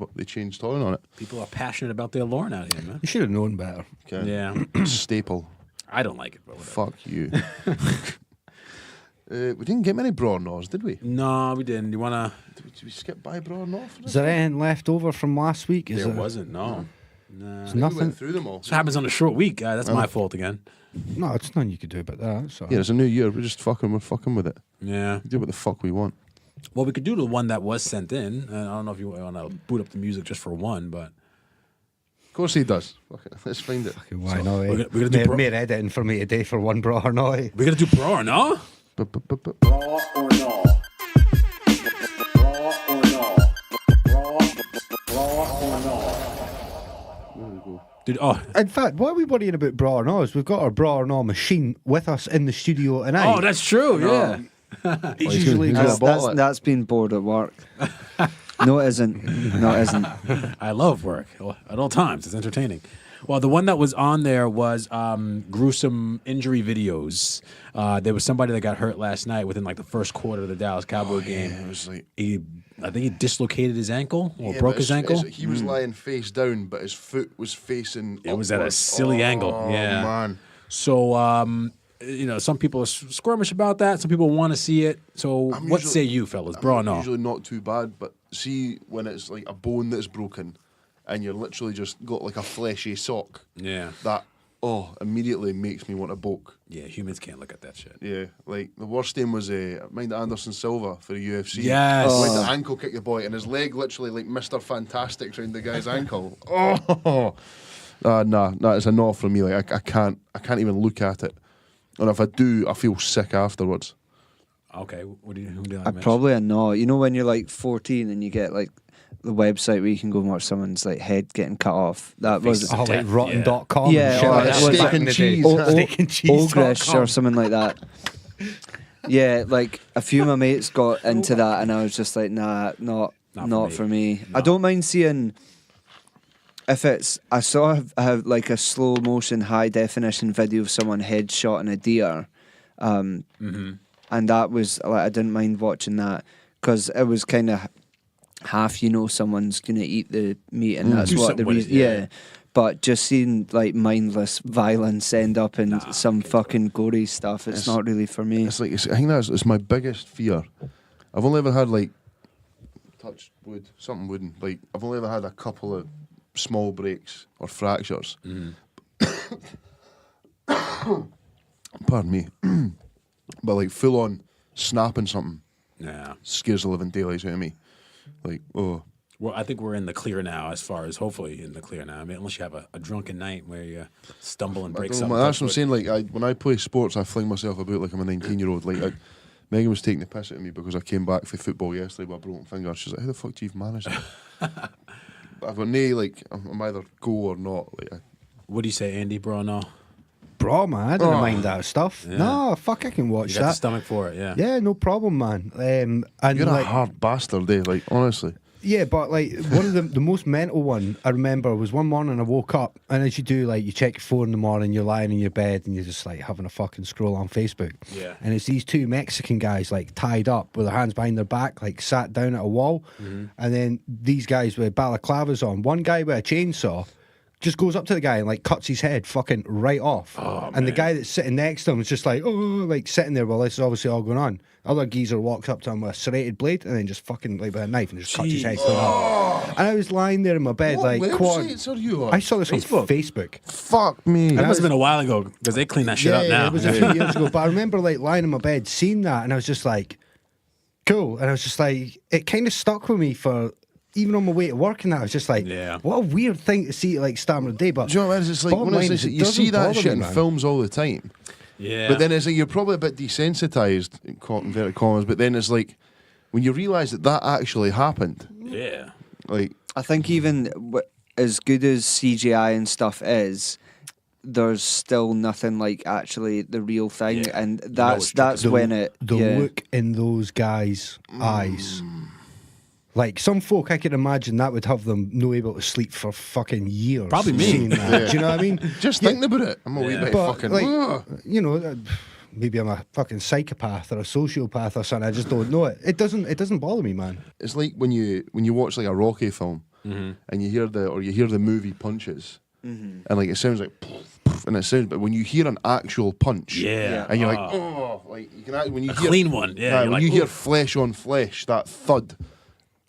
tone on it. People are passionate about their Lorne out here, man. You should have known better. Okay. Yeah. Staple. I don't like it, but whatever. Fuck you. We didn't get many Braw Or Naws, did we? No, we didn't. You want to... Did we skip by Braw Or Naw for Is this? there anything left over from last week? There wasn't, no. I think nothing. We went through them all. This happens on a short week. That's my fault again. No, it's nothing you could do about that. So. Yeah, it's a new year. We're fucking with it. Yeah. We do what the fuck we want. Well, we could do the one that was sent in. And I don't know if you want to boot up the music just for one, but... Of course he does. Fuck it. Let's find it. Why not? we're gonna do Mere editing for me today for one Braw or Naw. We're going to do Braw Or Naw? Braw or Naw. Braw or Naw. Braw or Naw. Dude, oh. In fact, what are we worrying about Braw or Naw is we've got our Braw or Naw machine with us in the studio tonight. Oh, that's true, yeah. It's usually gonna just bottle it. That's been bored at work. No, it isn't. No, it isn't. I love work at all times. It's entertaining. Well, the one that was on there was gruesome injury videos. There was somebody that got hurt last night within like the first quarter of the Dallas Cowboy game. It was like... I think he dislocated his ankle or Yeah, broke but his ankle. he was lying face down, but his foot was facing It was at a upwards. silly angle, yeah. Man. So, some people are squirmish about that. Some people want to see it. So, I'm what usually- say you, fellas? Braw or Naw? Usually not too bad, but see when it's like a bone that's broken and you're literally just got like a fleshy sock, Yeah. that immediately makes me want to boke. Yeah, humans can't look at that shit. Yeah, like the worst thing was mind Anderson Silva for the UFC. Yes. Went to ankle kick the boy and his leg literally like Mr. Fantastic round the guy's ankle. Oh, nah, it's a no for me. Like I can't even look at it, and if I do, I feel sick afterwards. Okay, who do you like, I Mitch? probably a no. You know when you're like 14 and you get like the website where you can go and watch someone's like head getting cut off. That was oh, like Death, rotten.com. Yeah, and shit or like that. steak Back in and the day. cheese. Steak and cheese. Ogrish or something like that. Yeah, like a few of my mates got into that, and I was just like, nah, not for me. I don't mind seeing if it's. I have like a slow motion, high definition video of someone headshotting a deer, and that was like I didn't mind watching that because it was kind of half. Someone's gonna eat the meat, and that's Do what something the with it, reason. yeah. Yeah. But just seeing like mindless violence end up in some fucking gory stuff, it's not really for me. It's like I think it's my biggest fear. I've only ever had like touch wood, something wooden. Like, I've only ever had a couple of small breaks or fractures. Pardon me. But like full on snapping something Yeah. scares the living daylights out of me. Like, oh. Well, I think we're in the clear now, as far as hopefully in the clear now. I mean, unless you have a drunken night where you stumble and break something. That's what I'm saying. Like, when I play sports, I fling myself about like I'm a 19-year-old. Like, Megan was taking the piss out of me because I came back for football yesterday with a broken finger. She's like, "How the fuck do you manage that?" But I've got no, like, I'm either go or not. Like, What do you say, Andy? Braw or Naw? Bro, man, I didn't mind that stuff. Yeah. No, fuck, I can watch You got the that. stomach for it, yeah. Yeah, no problem, man. And you're like, a hard bastard, eh? Like, honestly. yeah, but like one of the most mental one I remember was one morning I woke up, and as you do, like you check your phone in the morning, you're lying in your bed and you're just like having a fucking scroll on Facebook. Yeah. And it's these two Mexican guys like tied up with their hands behind their back, like sat down at a wall, and then these guys with balaclavas on. One guy with a chainsaw just goes up to the guy and like cuts his head fucking right off. And the guy that's sitting next to him is just like, oh, like sitting there while this is obviously all going on. Other geezer walks up to him with a serrated blade and then just fucking like with a knife and just cuts his head clean off. And I was lying there in my bed What like websites are you on? I saw this on Facebook. Fuck me. That must have been a while ago because they clean that shit up now. It was a few years ago, but I remember like lying in my bed, seeing that, and I was just like, cool. And I was just like, it kind of stuck with me for even on my way to work, and that I was just like, Yeah. what a weird thing to see at like start of the day. But Do you know what it is? It's like, bottom when line it's, is, it you see doesn't that bother shit me, in man. films all the time. Yeah. But then it's like you're probably a bit desensitized, in inverted commas, but then it's like when you realise that actually happened, yeah. like, I think even as good as CGI and stuff is, there's still nothing like actually the real thing, Yeah. and know that's it's when it. The yeah. look in those guys' eyes. Like some folk, I could imagine that would have them no able to sleep for fucking years. Probably me. seeing that. Do you know what I mean? just thinking about it, I'm a wee Yeah. bit But, fucking. like, "Ugh." you know, maybe I'm a fucking psychopath or a sociopath or something. I just don't know it. It doesn't bother me, man. It's like when you watch like a Rocky film and you hear the movie punches, and like it sounds like and it sounds, but when you hear an actual punch, Yeah. and you're like, oh, like you can when you A hear clean one, yeah, you're when like, you hear "Ooh." flesh on flesh, that thud.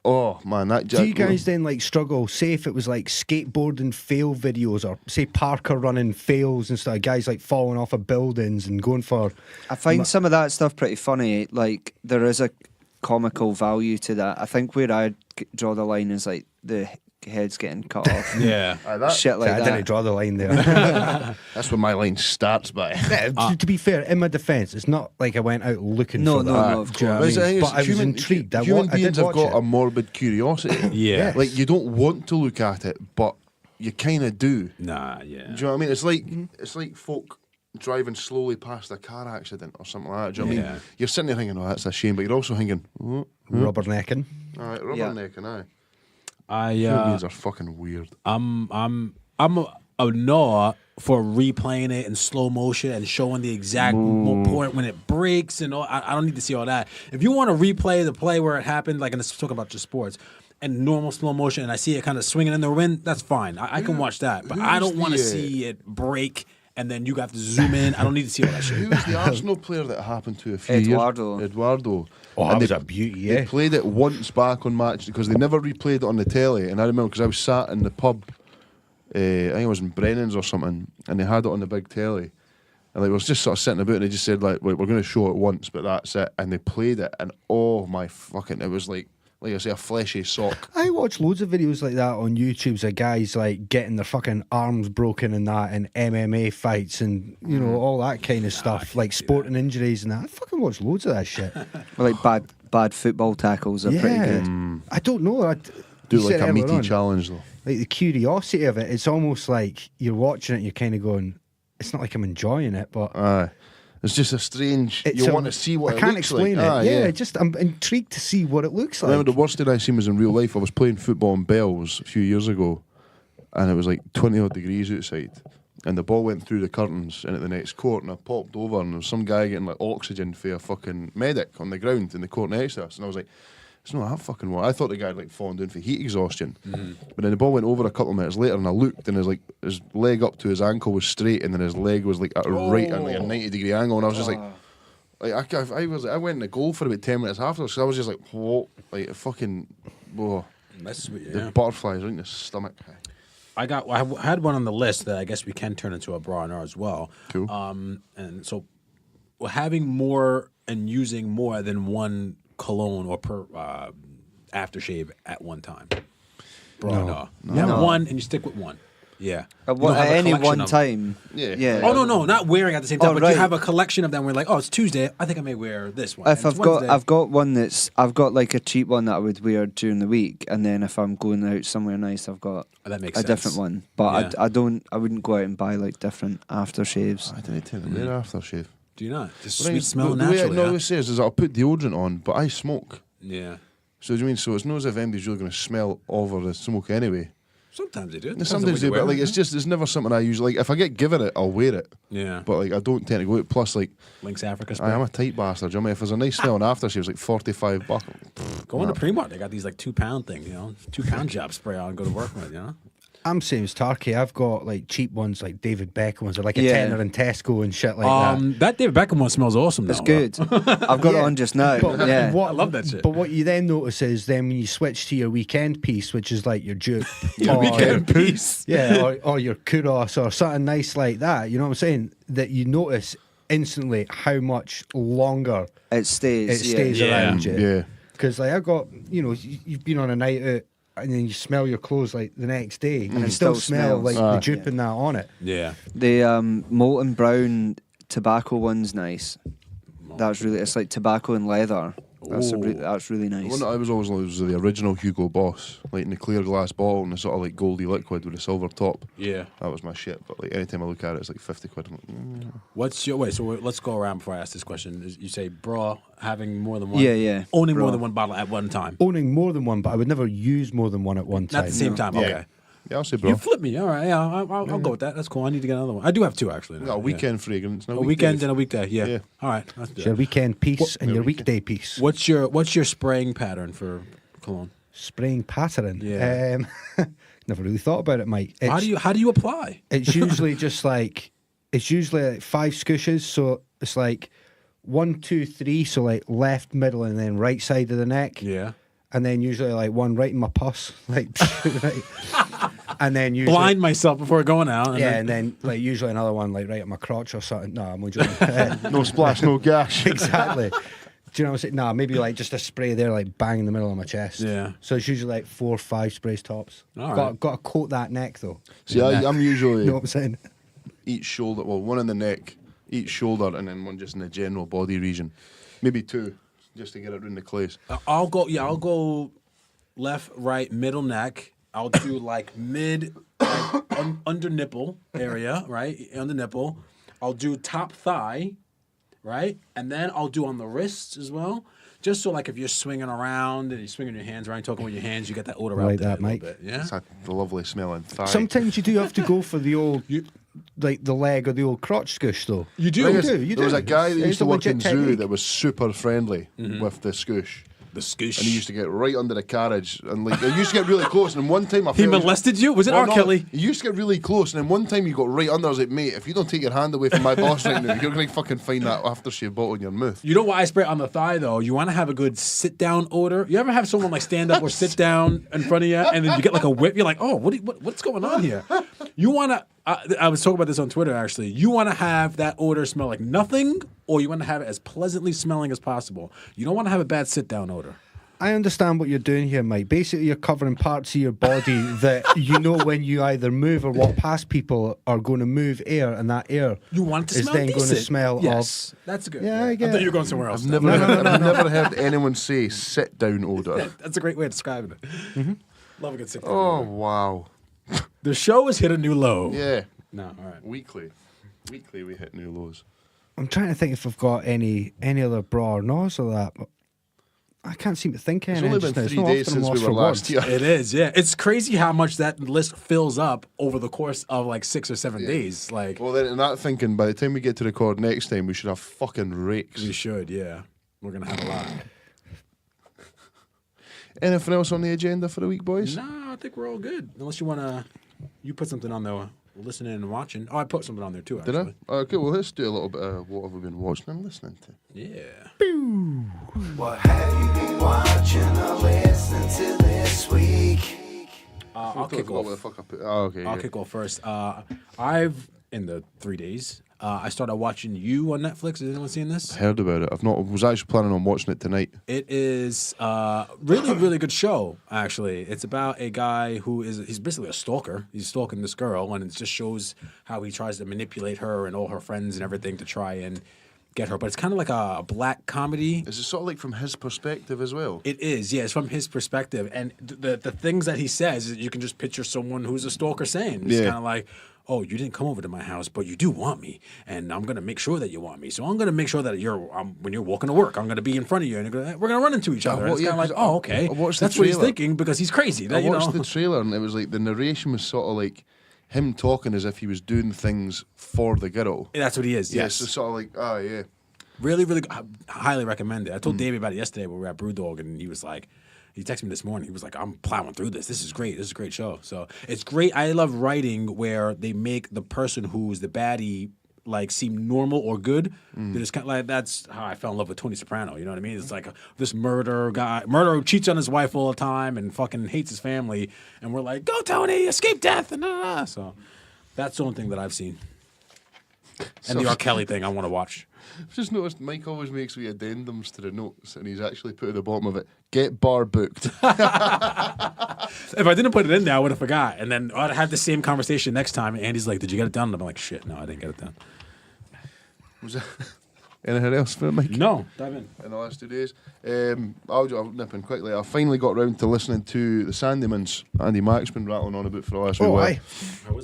Oh man, that. Do you guys then like struggle? Say if it was like skateboarding fail videos, or say parkour running fails and stuff, guys like falling off of buildings and going for. I find some of that stuff pretty funny. Like there is a comical value to that. I think where I draw the line is like the head's getting cut off. Yeah. Shit like I didn't that. draw the line there. That's where my line starts by. To be fair, in my defence, it's not like I went out looking No, for no, that. no, of Do you know course. what I mean? But But I was intrigued. I Human did beings have watch got it. a morbid curiosity. Yeah. Like you don't want to look at it, but you kind of do. Nah, yeah. Do you know what I mean? It's like folk driving slowly past a car accident or something like that. Do you know what I Yeah. mean? You're sitting there thinking, "Oh, that's a shame," but you're also thinking, "Oh, Rubbernecking. all right, rubbernecking, aye." Human beings are fucking weird. I'm a Noah for replaying it in slow motion and showing the exact point when it breaks and all. I don't need to see all that. If you want to replay the play where it happened, like, and let's talk about just sports, and normal slow motion, and I see it kind of swinging in the wind, that's fine. I can watch that, but I don't want to see it break. And then you have to zoom in. I don't need to see all that shit. Who was the Arsenal player that it happened to a few Eduardo. years? Eduardo. Oh, And that was they- a beauty, They yeah. played it once back on match because they never replayed it on the telly. And I remember because I was sat in the pub, I think it was in Brennan's or something, and they had it on the big telly. And like, I was just sort of sitting about, and they just said, like, "Wait, we're going to show it once, but that's it." And they played it, and oh my fucking, it was like I say, a fleshy sock. I watch loads of videos like that on YouTube of guys like getting their fucking arms broken and that, and MMA fights and you know all that kind of stuff, like sporting injuries and that. I fucking watch loads of that shit. Or like bad football tackles are pretty good. I don't know. Do you like said a earlier meaty on, challenge though. like the curiosity of it. It's almost like you're watching it. You're kind of going. It's not like I'm enjoying it, but Aye. It's just a strange. it's You a- want to see what I it can't looks explain like. it. Aye, yeah, just I'm intrigued to see what it looks I like. remember the worst thing I seen was in real life. I was playing football in Bells a few years ago, and it was like 20 odd degrees outside, and the ball went through the curtains into the next court, and I popped over, and there was some guy getting like oxygen for a fucking medic on the ground in the court next to us, and I was like, it's not that fucking what I thought the guy had like fallen down for heat exhaustion. But then the ball went over a couple of minutes later, and I looked, and his leg up to his ankle was straight, and then his leg was like at a right at like a 90-degree angle, and I was just like I went in the goal for about 10 minutes afterwards. So I was just like, whoa, like fucking Oh, That's sweet. the Yeah. butterflies right in the stomach. I had one on the list that I guess we can turn into a Braw Or Naw as well. Cool. And so having more and using more than one cologne or per aftershave at one time. Braw Or Naw. You have one and you stick with one. Yeah. You don't have At a any collection one of them. time. Yeah. Yeah. Oh no, not wearing at the same time, Oh, but right. you have a collection of them. Where like, oh, it's Tuesday. I think I may wear this one. If And it's I've Wednesday. got one I've got like a cheap one that I would wear during the week, and then if I'm going out somewhere nice, I've got That makes a sense. different one. But Yeah. I wouldn't go out and buy like different aftershaves. I didn't tell them their aftershave. Do you not? Just But sweet smell the way naturally. it huh? always says is I'll put deodorant on, but I smoke. Yeah. So do you mean so it's not as if anybody's really going to smell over the smoke anyway? Sometimes they do. Sometimes do, but like it's never something I use. Like if I get given it, I'll wear it. Yeah. But like I don't tend to go out. Plus, like Lynx Africa I spray. am a tight bastard. Do you know what I mean? If there's a nice smelling aftershave, it's like $45. Go into Primark. They got these like 2 pound things, 2 pound job spray on and go to work with, I'm same as Turkey. I've got like cheap ones, like David Beckham ones, or like a Yeah. tenner in Tesco and shit like that. That David Beckham one smells awesome. It's though, good. I've got it on just now. But Yeah. what, I love that shit. But what you then notice is then when you switch to your weekend piece, which is like your dupe, Your weekend piece. yeah, or your kudos or something nice like that. You know what I'm saying? That you notice instantly how much longer It stays. it stays Yeah. around you. Yeah. Because like I've got, you've been on a night out and then you smell your clothes like the next day and it still smell smells. like the dupe and that on it. Yeah. The molten brown tobacco one's nice. That's really. It's like tobacco and leather. That's really The nice. one that I was always like was the original Hugo Boss, like in the clear glass bottle and the sort of like goldy liquid with a silver top. Yeah. That was my shit. But like anytime I look at it, it's like 50 quid. I'm like, What's your wait? So let's go around before I ask this question. You say bra having more than one. Yeah. Owning more Bra. than one bottle at one time. Owning more than one, but I would never use more than one at one time. Not at the same time. Yeah. Okay. Yeah, I'll say bro. You flip me. All right. Yeah. I'll go with that. That's cool. I need to get another one. I do have 2 actually. I got a weekend fragrance. A weekend and a weekday. Yeah. Yeah. All right. Let's do Your it. weekend piece and Yeah, your weekend. weekday piece. What's your spraying pattern for cologne? Spraying pattern. Yeah. Never really thought about it, Mike. How do you apply? It's usually just like 5 scooshes, so it's like 1, 2, 3, so like left, middle, and then right side of the neck. Yeah. And then usually like one right in my puss, like right. And then usually Blind myself before going out. and then like usually another one like right at my crotch or something. No, I'm joking. No splash, no gash. Exactly. Do you know what I'm saying? No, maybe like just a spray there, like bang in the middle of my chest. Yeah. So it's usually like 4 or 5 sprays tops. All got right. to coat that neck though. See, I'm usually You know what I'm saying? each shoulder, well, one in the neck, each shoulder, and then one just in the general body region. Maybe 2, just to get it in the place. I'll go left, right, middle neck. I'll do like mid, under nipple area, right? Under nipple. I'll do top thigh, right? And then I'll do on the wrists as well. Just so like if you're swinging around and you're swinging your hands around, talking with your hands, you get that odor Like out there that, a little Mike. bit. Yeah. It's a lovely smelling thigh. Sometimes you do have to go for the old, like the leg or the old crotch scoosh though. You do. Thing You is, do, you there was do. a guy that It's used to a work legit in zoo technique. that was super friendly with the scoosh. The scoosh. And he used to get right under the carriage, and like he used to get really close. And one time, I He felt molested you? Was it Well, R. no, Kelly? He used to get really close, and then one time he got right under. I was like, mate, if you don't take your hand away from my boss right now, you're gonna fucking find that aftershave bottle in your mouth. You know why I spray it on the thigh though? You want to have a good sit down odor. You ever have someone like stand up or sit down in front of you, and then you get like a whip? You're like, oh, what's going on here? You want to? I was talking about this on Twitter actually. You want to have that odor smell like nothing, or you want to have it as pleasantly smelling as possible. You don't want to have a bad sit down odor. I understand what you're doing here, Mike. Basically, you're covering parts of your body that you know when you either move or walk past people are going to move air, and that air You want it to is smell then decent. going to smell Yes, that's good. Yeah, I get thought it. you were going somewhere else. I've never heard anyone say sit down odor. That's a great way of describing it. Love a good sit down. Oh odor. wow, The show has hit a new low. yeah. No, all right. Weekly we hit new lows. I'm trying to think if I've got any other Braw or Naws or that, but I can't seem to think of It's any. only just been now. It's 3 not days often I'm since we lost were for last words. here. It is, yeah. It's crazy how much that list fills up over the course of like 6 or 7 days. Like, Well, then in that thinking, by the time we get to record next time, we should have fucking rakes. we should, yeah. We're gonna have a lot. Anything else on the agenda for the week, boys? No, I think we're all good. Unless you wanna, you put something on there. Listening and watching. Oh, I put something on there too. Did Actually. I? Okay, well, let's do a little bit of what have we been watching and listening to. Yeah. What have you been watching or listening to this I'll kick What the off. fuck I put? Oh, okay. I'll yeah. kick off first. I've in the 3 days. I started watching You on Netflix. Has anyone seen this? Heard about it. I was actually planning on watching it tonight. It is really, really good show, actually. It's about a guy he's basically a stalker. He's stalking this girl, and it just shows how he tries to manipulate her and all her friends and everything to try and get her. But it's kind of like a black comedy. Is it sort of like from his perspective as well? It is, yeah. It's from his perspective. And the things that he says, you can just picture someone who's a stalker saying. It's Yeah. kind of like, oh, you didn't come over to my house, but you do want me, and I'm gonna make sure that you want me. So I'm gonna make sure that when you're walking to work, I'm gonna be in front of you, and we're gonna run into each other. And it's kind of like, oh, okay, I watched the that's what he's trailer. thinking because he's crazy. I you watched know? the trailer and it was like the narration was sort of like him talking as if he was doing things for the girl. That's what he is. Yeah, Yes, so sort of like, oh yeah. really, really, I highly recommend it. I told Davey about it yesterday when we were at Brewdog, and he was like. He texted me this morning. He was like, I'm plowing through this. This is great. This is a great show. So it's great. I love writing where they make the person who's the baddie like seem normal or good. It's kind of like that's how I fell in love with Tony Soprano. You know what I mean? It's like this murderer who cheats on his wife all the time and fucking hates his family. And we're like, go Tony, escape death. And so that's the only thing that I've seen. And the R. Kelly thing I want to watch. I've just noticed Mike always makes wee addendums to the notes and he's actually put at the bottom of it, get bar booked. If I didn't put it in there, I would have forgot. And then I'd have the same conversation next time. And Andy's like, did you get it done? And I'm like, shit, no, I didn't get it done. Was that anything else for Mike? No, dive in. In the last 2 days. I'll nip in quickly. I finally got round to listening to the Sandemans. Andy Mack's been rattling on about for the last wee Oh, while. aye.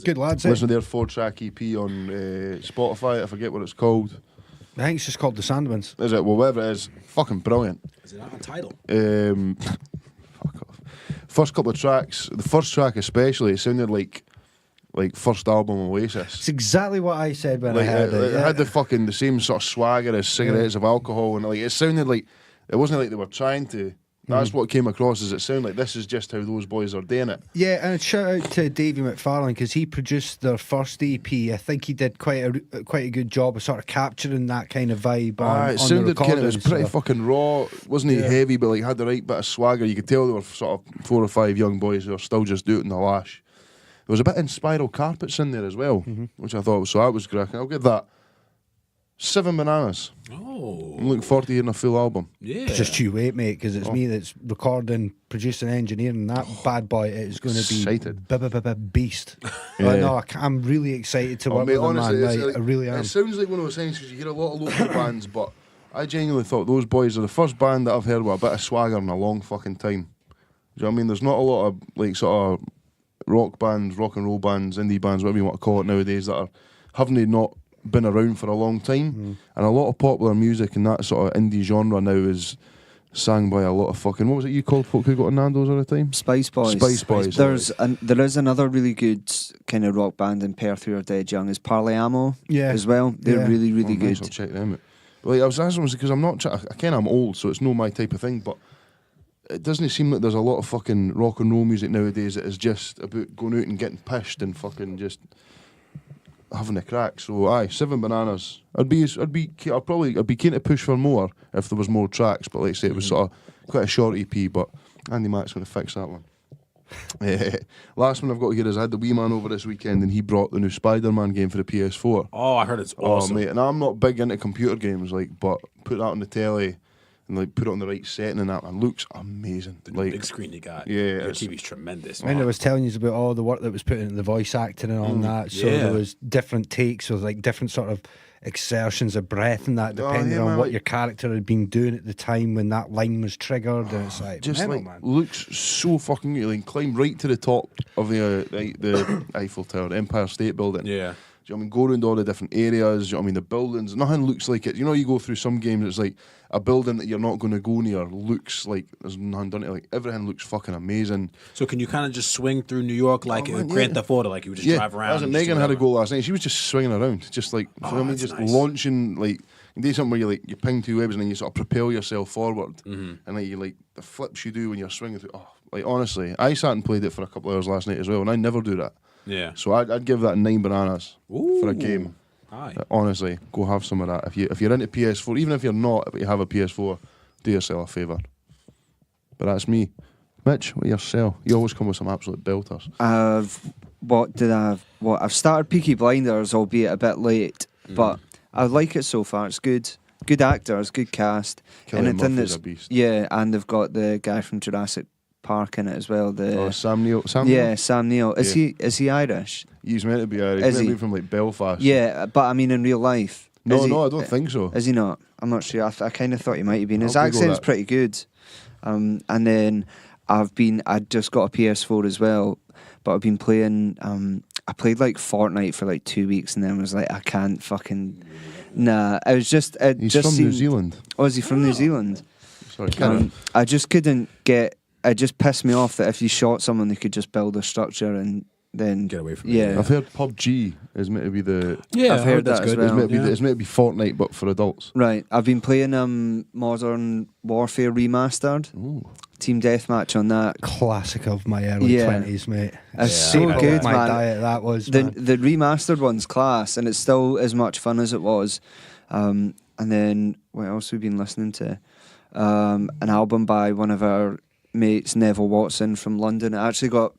Good lads. Eh? Listen to their 4-track EP on Spotify. I forget what it's called. I think it's just called the Sandemans. Is it? Well, whatever it is, fucking brilliant. Is it not on title? Fuck off. First couple of tracks, the first track especially, it sounded like first album Oasis. It's exactly what I said when Like I heard it it. had the same sort of swagger as cigarettes of alcohol, and like it sounded like it wasn't like they were trying to. That's what came across as it sounded like this is just how those boys are doing it. Yeah, and shout out to Davey Macfarlane because he produced their first EP. I think he did quite a good job of sort of capturing that kind of vibe. On It the sounded kind of, it was recordings, pretty so. fucking raw. Wasn't he heavy, but like had the right bit of swagger. You could tell they were sort of 4 or 5 young boys who are still just doing the lash. There was a bit in Spiral Carpets in there as well, which I thought was, so that was great. I'll get that. 7 Bananas. Oh, I'm looking forward to hearing a full album. yeah. It's just you wait, mate, because it's me that's recording, producing, engineering. That bad boy is going to be Excited. beast. Yeah. No, I'm really excited to work mate, with him, man. honestly, it's Like, like- I really am. It sounds like one of those things because you hear a lot of local bands, but I genuinely thought those boys are the first band that I've heard with a bit of swagger in a long fucking time. Do you know what I mean? There's not a lot of like sort of rock bands, rock and roll bands, indie bands, whatever you want to call it nowadays, that haven't not been around for a long time. And a lot of popular music in that sort of indie genre now is sang by a lot of fucking, what was it you called folk who got on Nando's all the time? Spice Boys. Spice Boys. There is another really good kind of rock band in Perth who are dead young, is Parley Amo as well. They're Yeah. really, really Nice, good. I'll check them out. But like, I was asking because I'm not, I kind of I'm old, so it's not my type of thing, but it doesn't seem like there's a lot of fucking rock and roll music nowadays that is just about going out and getting pished and fucking just having a crack. So aye, 7 Bananas. I'd be keen to push for more if there was more tracks. But like I say, it was sort of quite a short EP. But Andy Mack's going to fix that one. Last one I've got here is I had the wee man over this weekend and he brought the new Spider-Man game for the PS4. Oh, I heard it's awesome. Oh mate, and I'm not big into computer games, like, but put that on the telly and like put it on the right setting and that, and looks amazing. The new Like, big screen you got. Yeah, Your it's- TV's tremendous. And I was telling you about all the work that was put into the voice acting and all that. So yeah. there was different takes with like different sort of exertions of breath and that, Oh, depending yeah, on man, what like- your character had been doing at the time when that line was triggered. And it's like, just mental, like man. looks so fucking good. Like climb right to the top of the Eiffel Tower, the Empire State Building. Yeah. Do you know what I mean? Go around all the different areas. Do you know what I mean? The buildings, nothing looks like it. You know, you go through some games, it's like a building that you're not going to go near looks like there's nothing done to it. Like everything looks fucking amazing. So can you kind of just swing through New York like man, Grand yeah. Theft Auto, like you would just drive around? That's it. and just do Megan had a whatever? go last night. She was just swinging around, just like you know what I mean, that's just nice. launching. Like you do something where you ping 2 webs and then you sort of propel yourself forward, and like you like the flips you do when you're swinging through. Oh, like honestly, I sat and played it for a couple of hours last night as well, and I never do that. Yeah. So I'd give that 9 bananas for a game. Aye. Honestly, go have some of that. If you're into PS4, even if you're not, but you have a PS4, do yourself a favour. But that's me. Mitch, what yourself? You always come with some absolute belters. I've started Peaky Blinders, albeit a bit late, but I like it so far. It's good. Good actors, good cast. Cillian Anything Murphy's a beast. yeah, and they've got the guy from Jurassic Park in it as well. Sam Neill. Sam Neill. Is he Irish? He's meant to be Irish. Is He's meant to he? be from like Belfast. Yeah, but I mean in real life. No, Is he- I don't think so. Is he not? I'm not sure. I kind of thought he might have been. His I'll Google accent's that. pretty good. And then I just got a PS4 as well, but I've been playing. I played like Fortnite for like 2 weeks, and then was like, I can't fucking. Nah, it was just. It He's just from New Zealand. Oh, is he from New Zealand? Sorry, carry on. I just couldn't get. It just pissed me off that if you shot someone, they could just build a structure and then Get away from it, Yeah, I've heard PUBG is meant to be the. Yeah, I've heard that's that as good. well. It's meant to be, Yeah. it's meant to be Fortnite, but for adults. right. I've been playing Modern Warfare Remastered. Ooh. Team Deathmatch on that. Classic of my early Yeah. 20s, mate. It's Yeah, so I know good, my man. diet that was, The man. the remastered one's class, and it's still as much fun as it was. And then what else we've been listening to? An album by one of our mates, Neville Watson from London. It actually got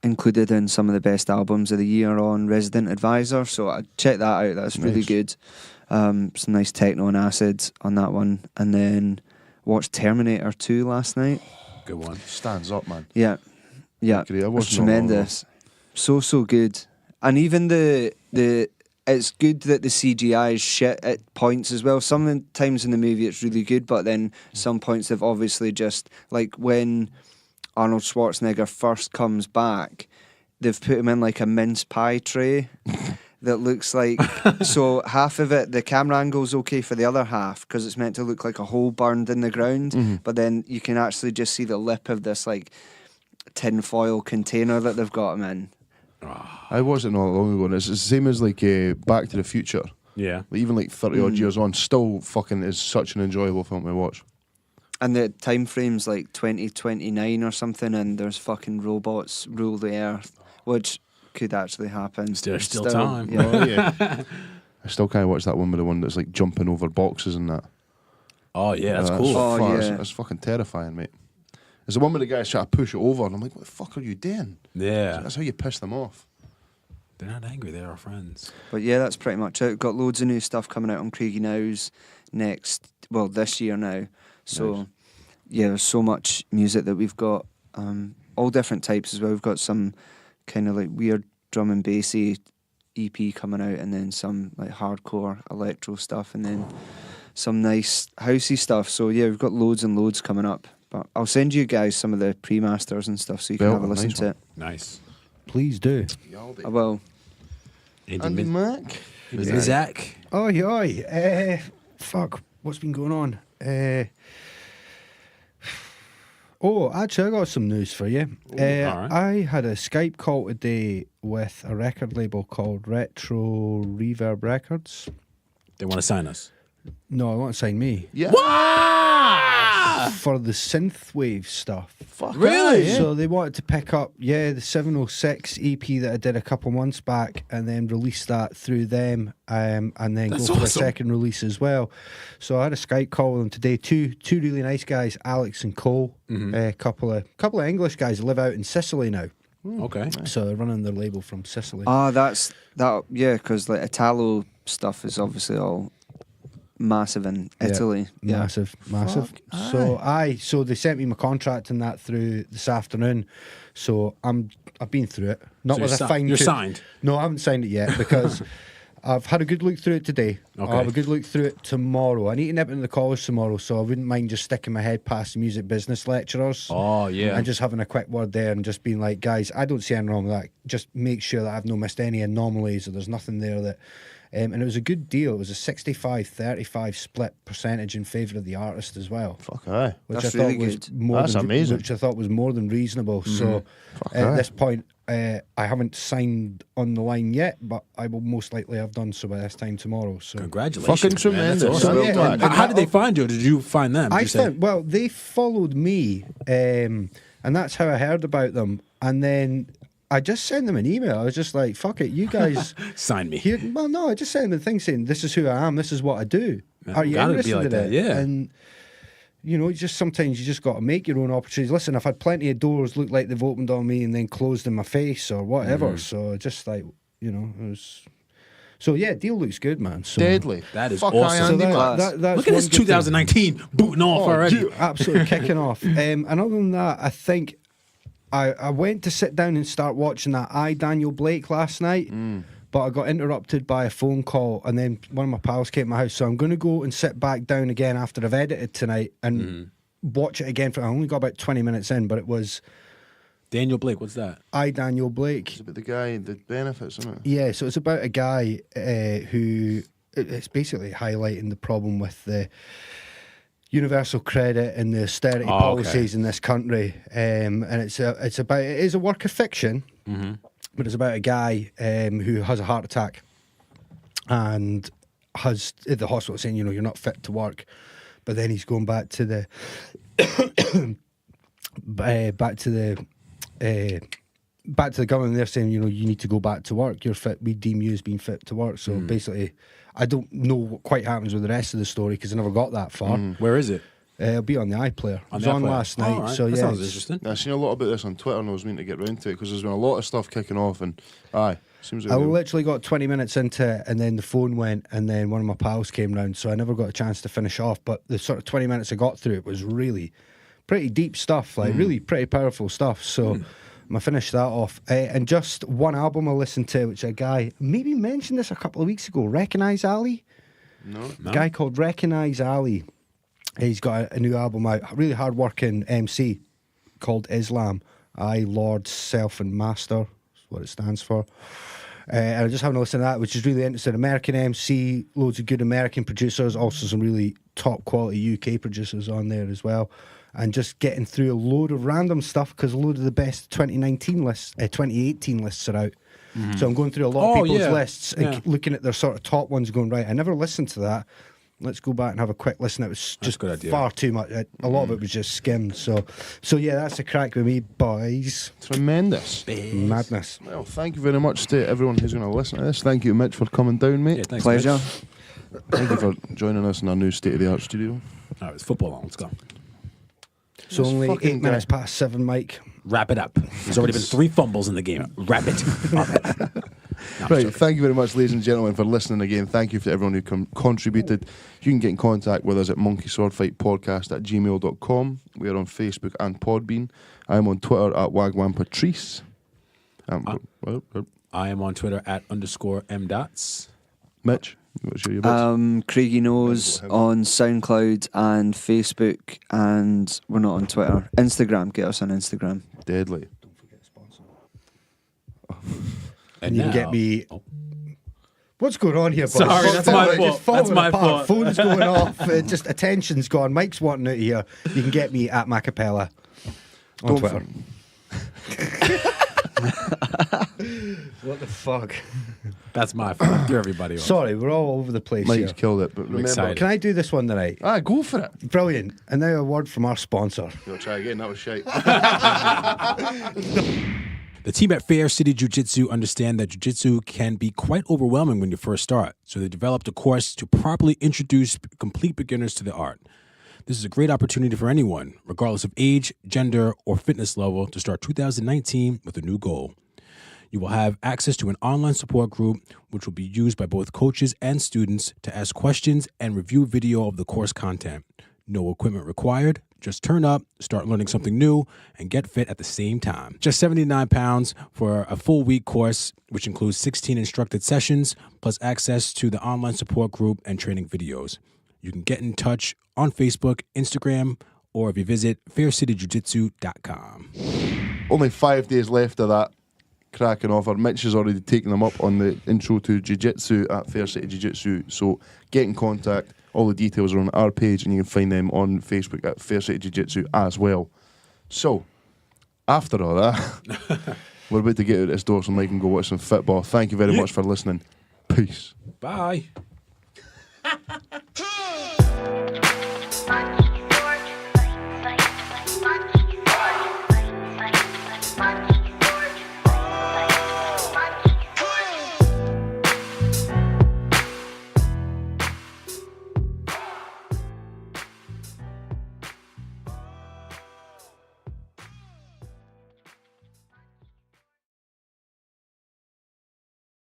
included in some of the best albums of the year on Resident Advisor. So I check that out. That's really Nice. good. Some nice techno and acid on that one, and then watched Terminator 2 last night. Good one. Stands up, man. Yeah, Great. I it's wasn't wrong, tremendous. So good, and even the it's good that the CGI is shit at points as well. Sometimes in the movie it's really good, but then some points they've obviously just like when Arnold Schwarzenegger first comes back, they've put him in like a mince pie tray. That looks like so half of it the camera angle's okay for the other half because it's meant to look like a hole burned in the ground, but then you can actually just see the lip of this like tinfoil container that they've got him in. I watched it not long ago, and it's the same as like Back to the Future. Yeah. Like, even like 30 odd years on, still fucking is such an enjoyable film to watch. And the time frame's like 2029 or something, and there's fucking robots rule the earth, which could actually happen. There's still time. Yeah. Oh, yeah. I still can't watch that one with the one that's like jumping over boxes and that. Oh yeah, that's Uh, cool. Oh, fuck, yeah. That's fucking terrifying, mate. There's the one where the guy's trying to push it over, and I'm like, what the fuck are you doing? Yeah. That's how you piss them off. They're not angry. They're our friends. But yeah, that's pretty much it. Got loads of new stuff coming out on Craigie Knowes this year now. So Nice. yeah, there's so much music that we've got, all different types as well. We've got some kind of like weird drum and bassy EP coming out, and then some like hardcore electro stuff, and then some nice housey stuff. So yeah, we've got loads and loads coming up. But I'll send you guys some of the pre-masters and stuff so you can have a Belter, listen nice to one. it. Nice. Please do. I will. Andy Mac. Zach. Oi, oi. Fuck, what's been going on? Actually, I got some news for you. alright. I had a Skype call today with a record label called Retro Reverb Records. They want to sign us. No, I want to sign me Yeah. for the synthwave stuff. Fuck Really? yeah. So they wanted to pick up, the 706 EP that I did a couple months back, and then release that through them, and then That's go for a awesome. second release as well. So I had a Skype call with them today. Two really nice guys, Alex and Cole. A couple of English guys who live out in Sicily now. Okay. So they're running their label from Sicily. That's that. Yeah, because like Italo stuff is obviously all massive in Yeah, Italy. Yeah. Massive. Fuck, So they sent me my contract and that through this afternoon. So I've been through it. Not So with you're a fine you're tooth. signed. No, I haven't signed it yet because I've had a good look through it today. Okay. I'll have a good look through it tomorrow. I need to nip into the college tomorrow, so I wouldn't mind just sticking my head past the music business lecturers. Oh yeah. And just having a quick word there and just being like, guys, I don't see anything wrong with that. Just make sure that I've not missed any anomalies or there's nothing there that. And it was a good deal. It was a 65-35 split percentage in favour of the artist as well. Fuck aye. Which That's I thought really was good. more That's than, amazing. Which I thought was more than reasonable. So Fuck at aye. this point, I haven't signed on the line yet, but I will most likely have done so by this time tomorrow. So Congratulations. Fucking man. That's tremendous. awesome. Well done. And how did they find you? Or did you find them? Did I you say- found, well, they followed me, and that's how I heard about them. And then I just sent them an email. I was just like, fuck it, you guys. sign me. Here, well, no, I just sent them a thing saying, this is who I am, this is what I do. Yeah, Are you gotta be interested like in that, it? yeah. And You know, just sometimes you just got to make your own opportunities. Listen, I've had plenty of doors look like they've opened on me and then closed in my face or whatever. So just like, you know, it was. So yeah, deal looks good, man. So, Deadly. That is Fuck awesome. aye, So Andy, that, man. that's Look at this one good thing. 2019 booting off already. Absolutely kicking off. And other than that, I think I went to sit down and start watching that Daniel Blake last night, but I got interrupted by a phone call, and then one of my pals came to my house. So I'm going to go and sit back down again after I've edited tonight and watch it again. I only got about 20 minutes in, but it was Daniel Blake, what's that? Daniel Blake. It's about the guy, the benefits, isn't it? Yeah, so it's about a guy who it's basically highlighting the problem with the universal credit and the austerity policies in this country, and it is a work of fiction, but it's about a guy who has a heart attack and has at the hospital saying, you know, you're not fit to work, but then he's going back to the back to the government. They're saying, you know, you need to go back to work. You're fit. We deem you as being fit to work. So basically, I don't know what quite happens with the rest of the story because I never got that far. Where is it? It'll be on the iPlayer. It was the on iPlayer. last Oh, night. all right. So That yeah, sounds it's- interesting. I've seen a lot about this on Twitter and I was meaning to get round to it because there's been a lot of stuff kicking off and seems like I real. literally got 20 minutes into it and then the phone went and then one of my pals came round, so I never got a chance to finish off. But the sort of 20 minutes I got through it was really pretty deep stuff, like really pretty powerful stuff. So I finished that off. And just one album I listened to, which a guy maybe mentioned this a couple of weeks ago, Recognize Ali. No. A guy called Recognize Ali. He's got a new album out, a really hard-working MC called Islam. I, Lord, Self and Master is what it stands for. And I just having a listen to that, which is really interesting. American MC, loads of good American producers, also some really top-quality UK producers on there as well. And just getting through a load of random stuff because a load of the best 2018 lists are out. So I'm going through a lot of people's lists and looking at their sort of top ones going, right, I never listened to that. Let's go back and have a quick listen. It was just a good idea. far too much. A lot of it was just skimmed. So yeah, that's a crack with me, boys. Tremendous. Madness. Well, thank you very much to everyone who's going to listen to this. Thank you, Mitch, for coming down, mate. Yeah, thanks, Pleasure. Mitch. Thank you for joining us in our new state-of-the-art studio. All right, it's football on. Let's go. So This only fucking 8 minutes past 7, Mike. Wrap it up. There's already been 3 fumbles in the game. Wrap it up. No, I'm Right, joking. thank you very much, ladies and gentlemen, for listening again. Thank you to everyone who contributed. You can get in contact with us at monkeyswordfightpodcast@gmail.com. We are on Facebook and Podbean. I'm on Twitter at WagwanPatrice. I am on Twitter at _mdots. Mitch, what's your bits? Craigie Knowes on SoundCloud and Facebook, and we're not on Twitter. Instagram, get us on Instagram. Deadly. And You can now- get me. What's going on here, boys? Sorry, that's my It's fault. falling That's my apart. fault. Phone's going off. Just attention's gone. Mike's wanting out of here. You can get me at Macapella on Don't Twitter. What the fuck? That's my fault. Give everybody on. Sorry, we're all over the place Mike's here. killed it, but remember. excited. Can I do this one tonight? Go for it. Brilliant. And now a word from our sponsor. You'll try again, that was shite. The team at Fair City Jiu-Jitsu understand that Jiu-Jitsu can be quite overwhelming when you first start, so they developed a course to properly introduce complete beginners to the art. This is a great opportunity for anyone, regardless of age, gender, or fitness level, to start 2019 with a new goal. You will have access to an online support group, which will be used by both coaches and students to ask questions and review video of the course content. No equipment required. Just turn up, start learning something new, and get fit at the same time. Just £79 for a full week course, which includes 16 instructed sessions, plus access to the online support group and training videos. You can get in touch on Facebook, Instagram, or if you visit faircityjujitsu.com. Only 5 days left of that cracking offer. Mitch has already taken them up on the intro to Jiu-Jitsu at Fair City Jiu-Jitsu. So get in contact. All the details are on our page, and you can find them on Facebook at Fair City Jiu-Jitsu as well. So, after all that, we're about to get out this door so Mike can go watch some football. Thank you very much for listening. Peace. Bye.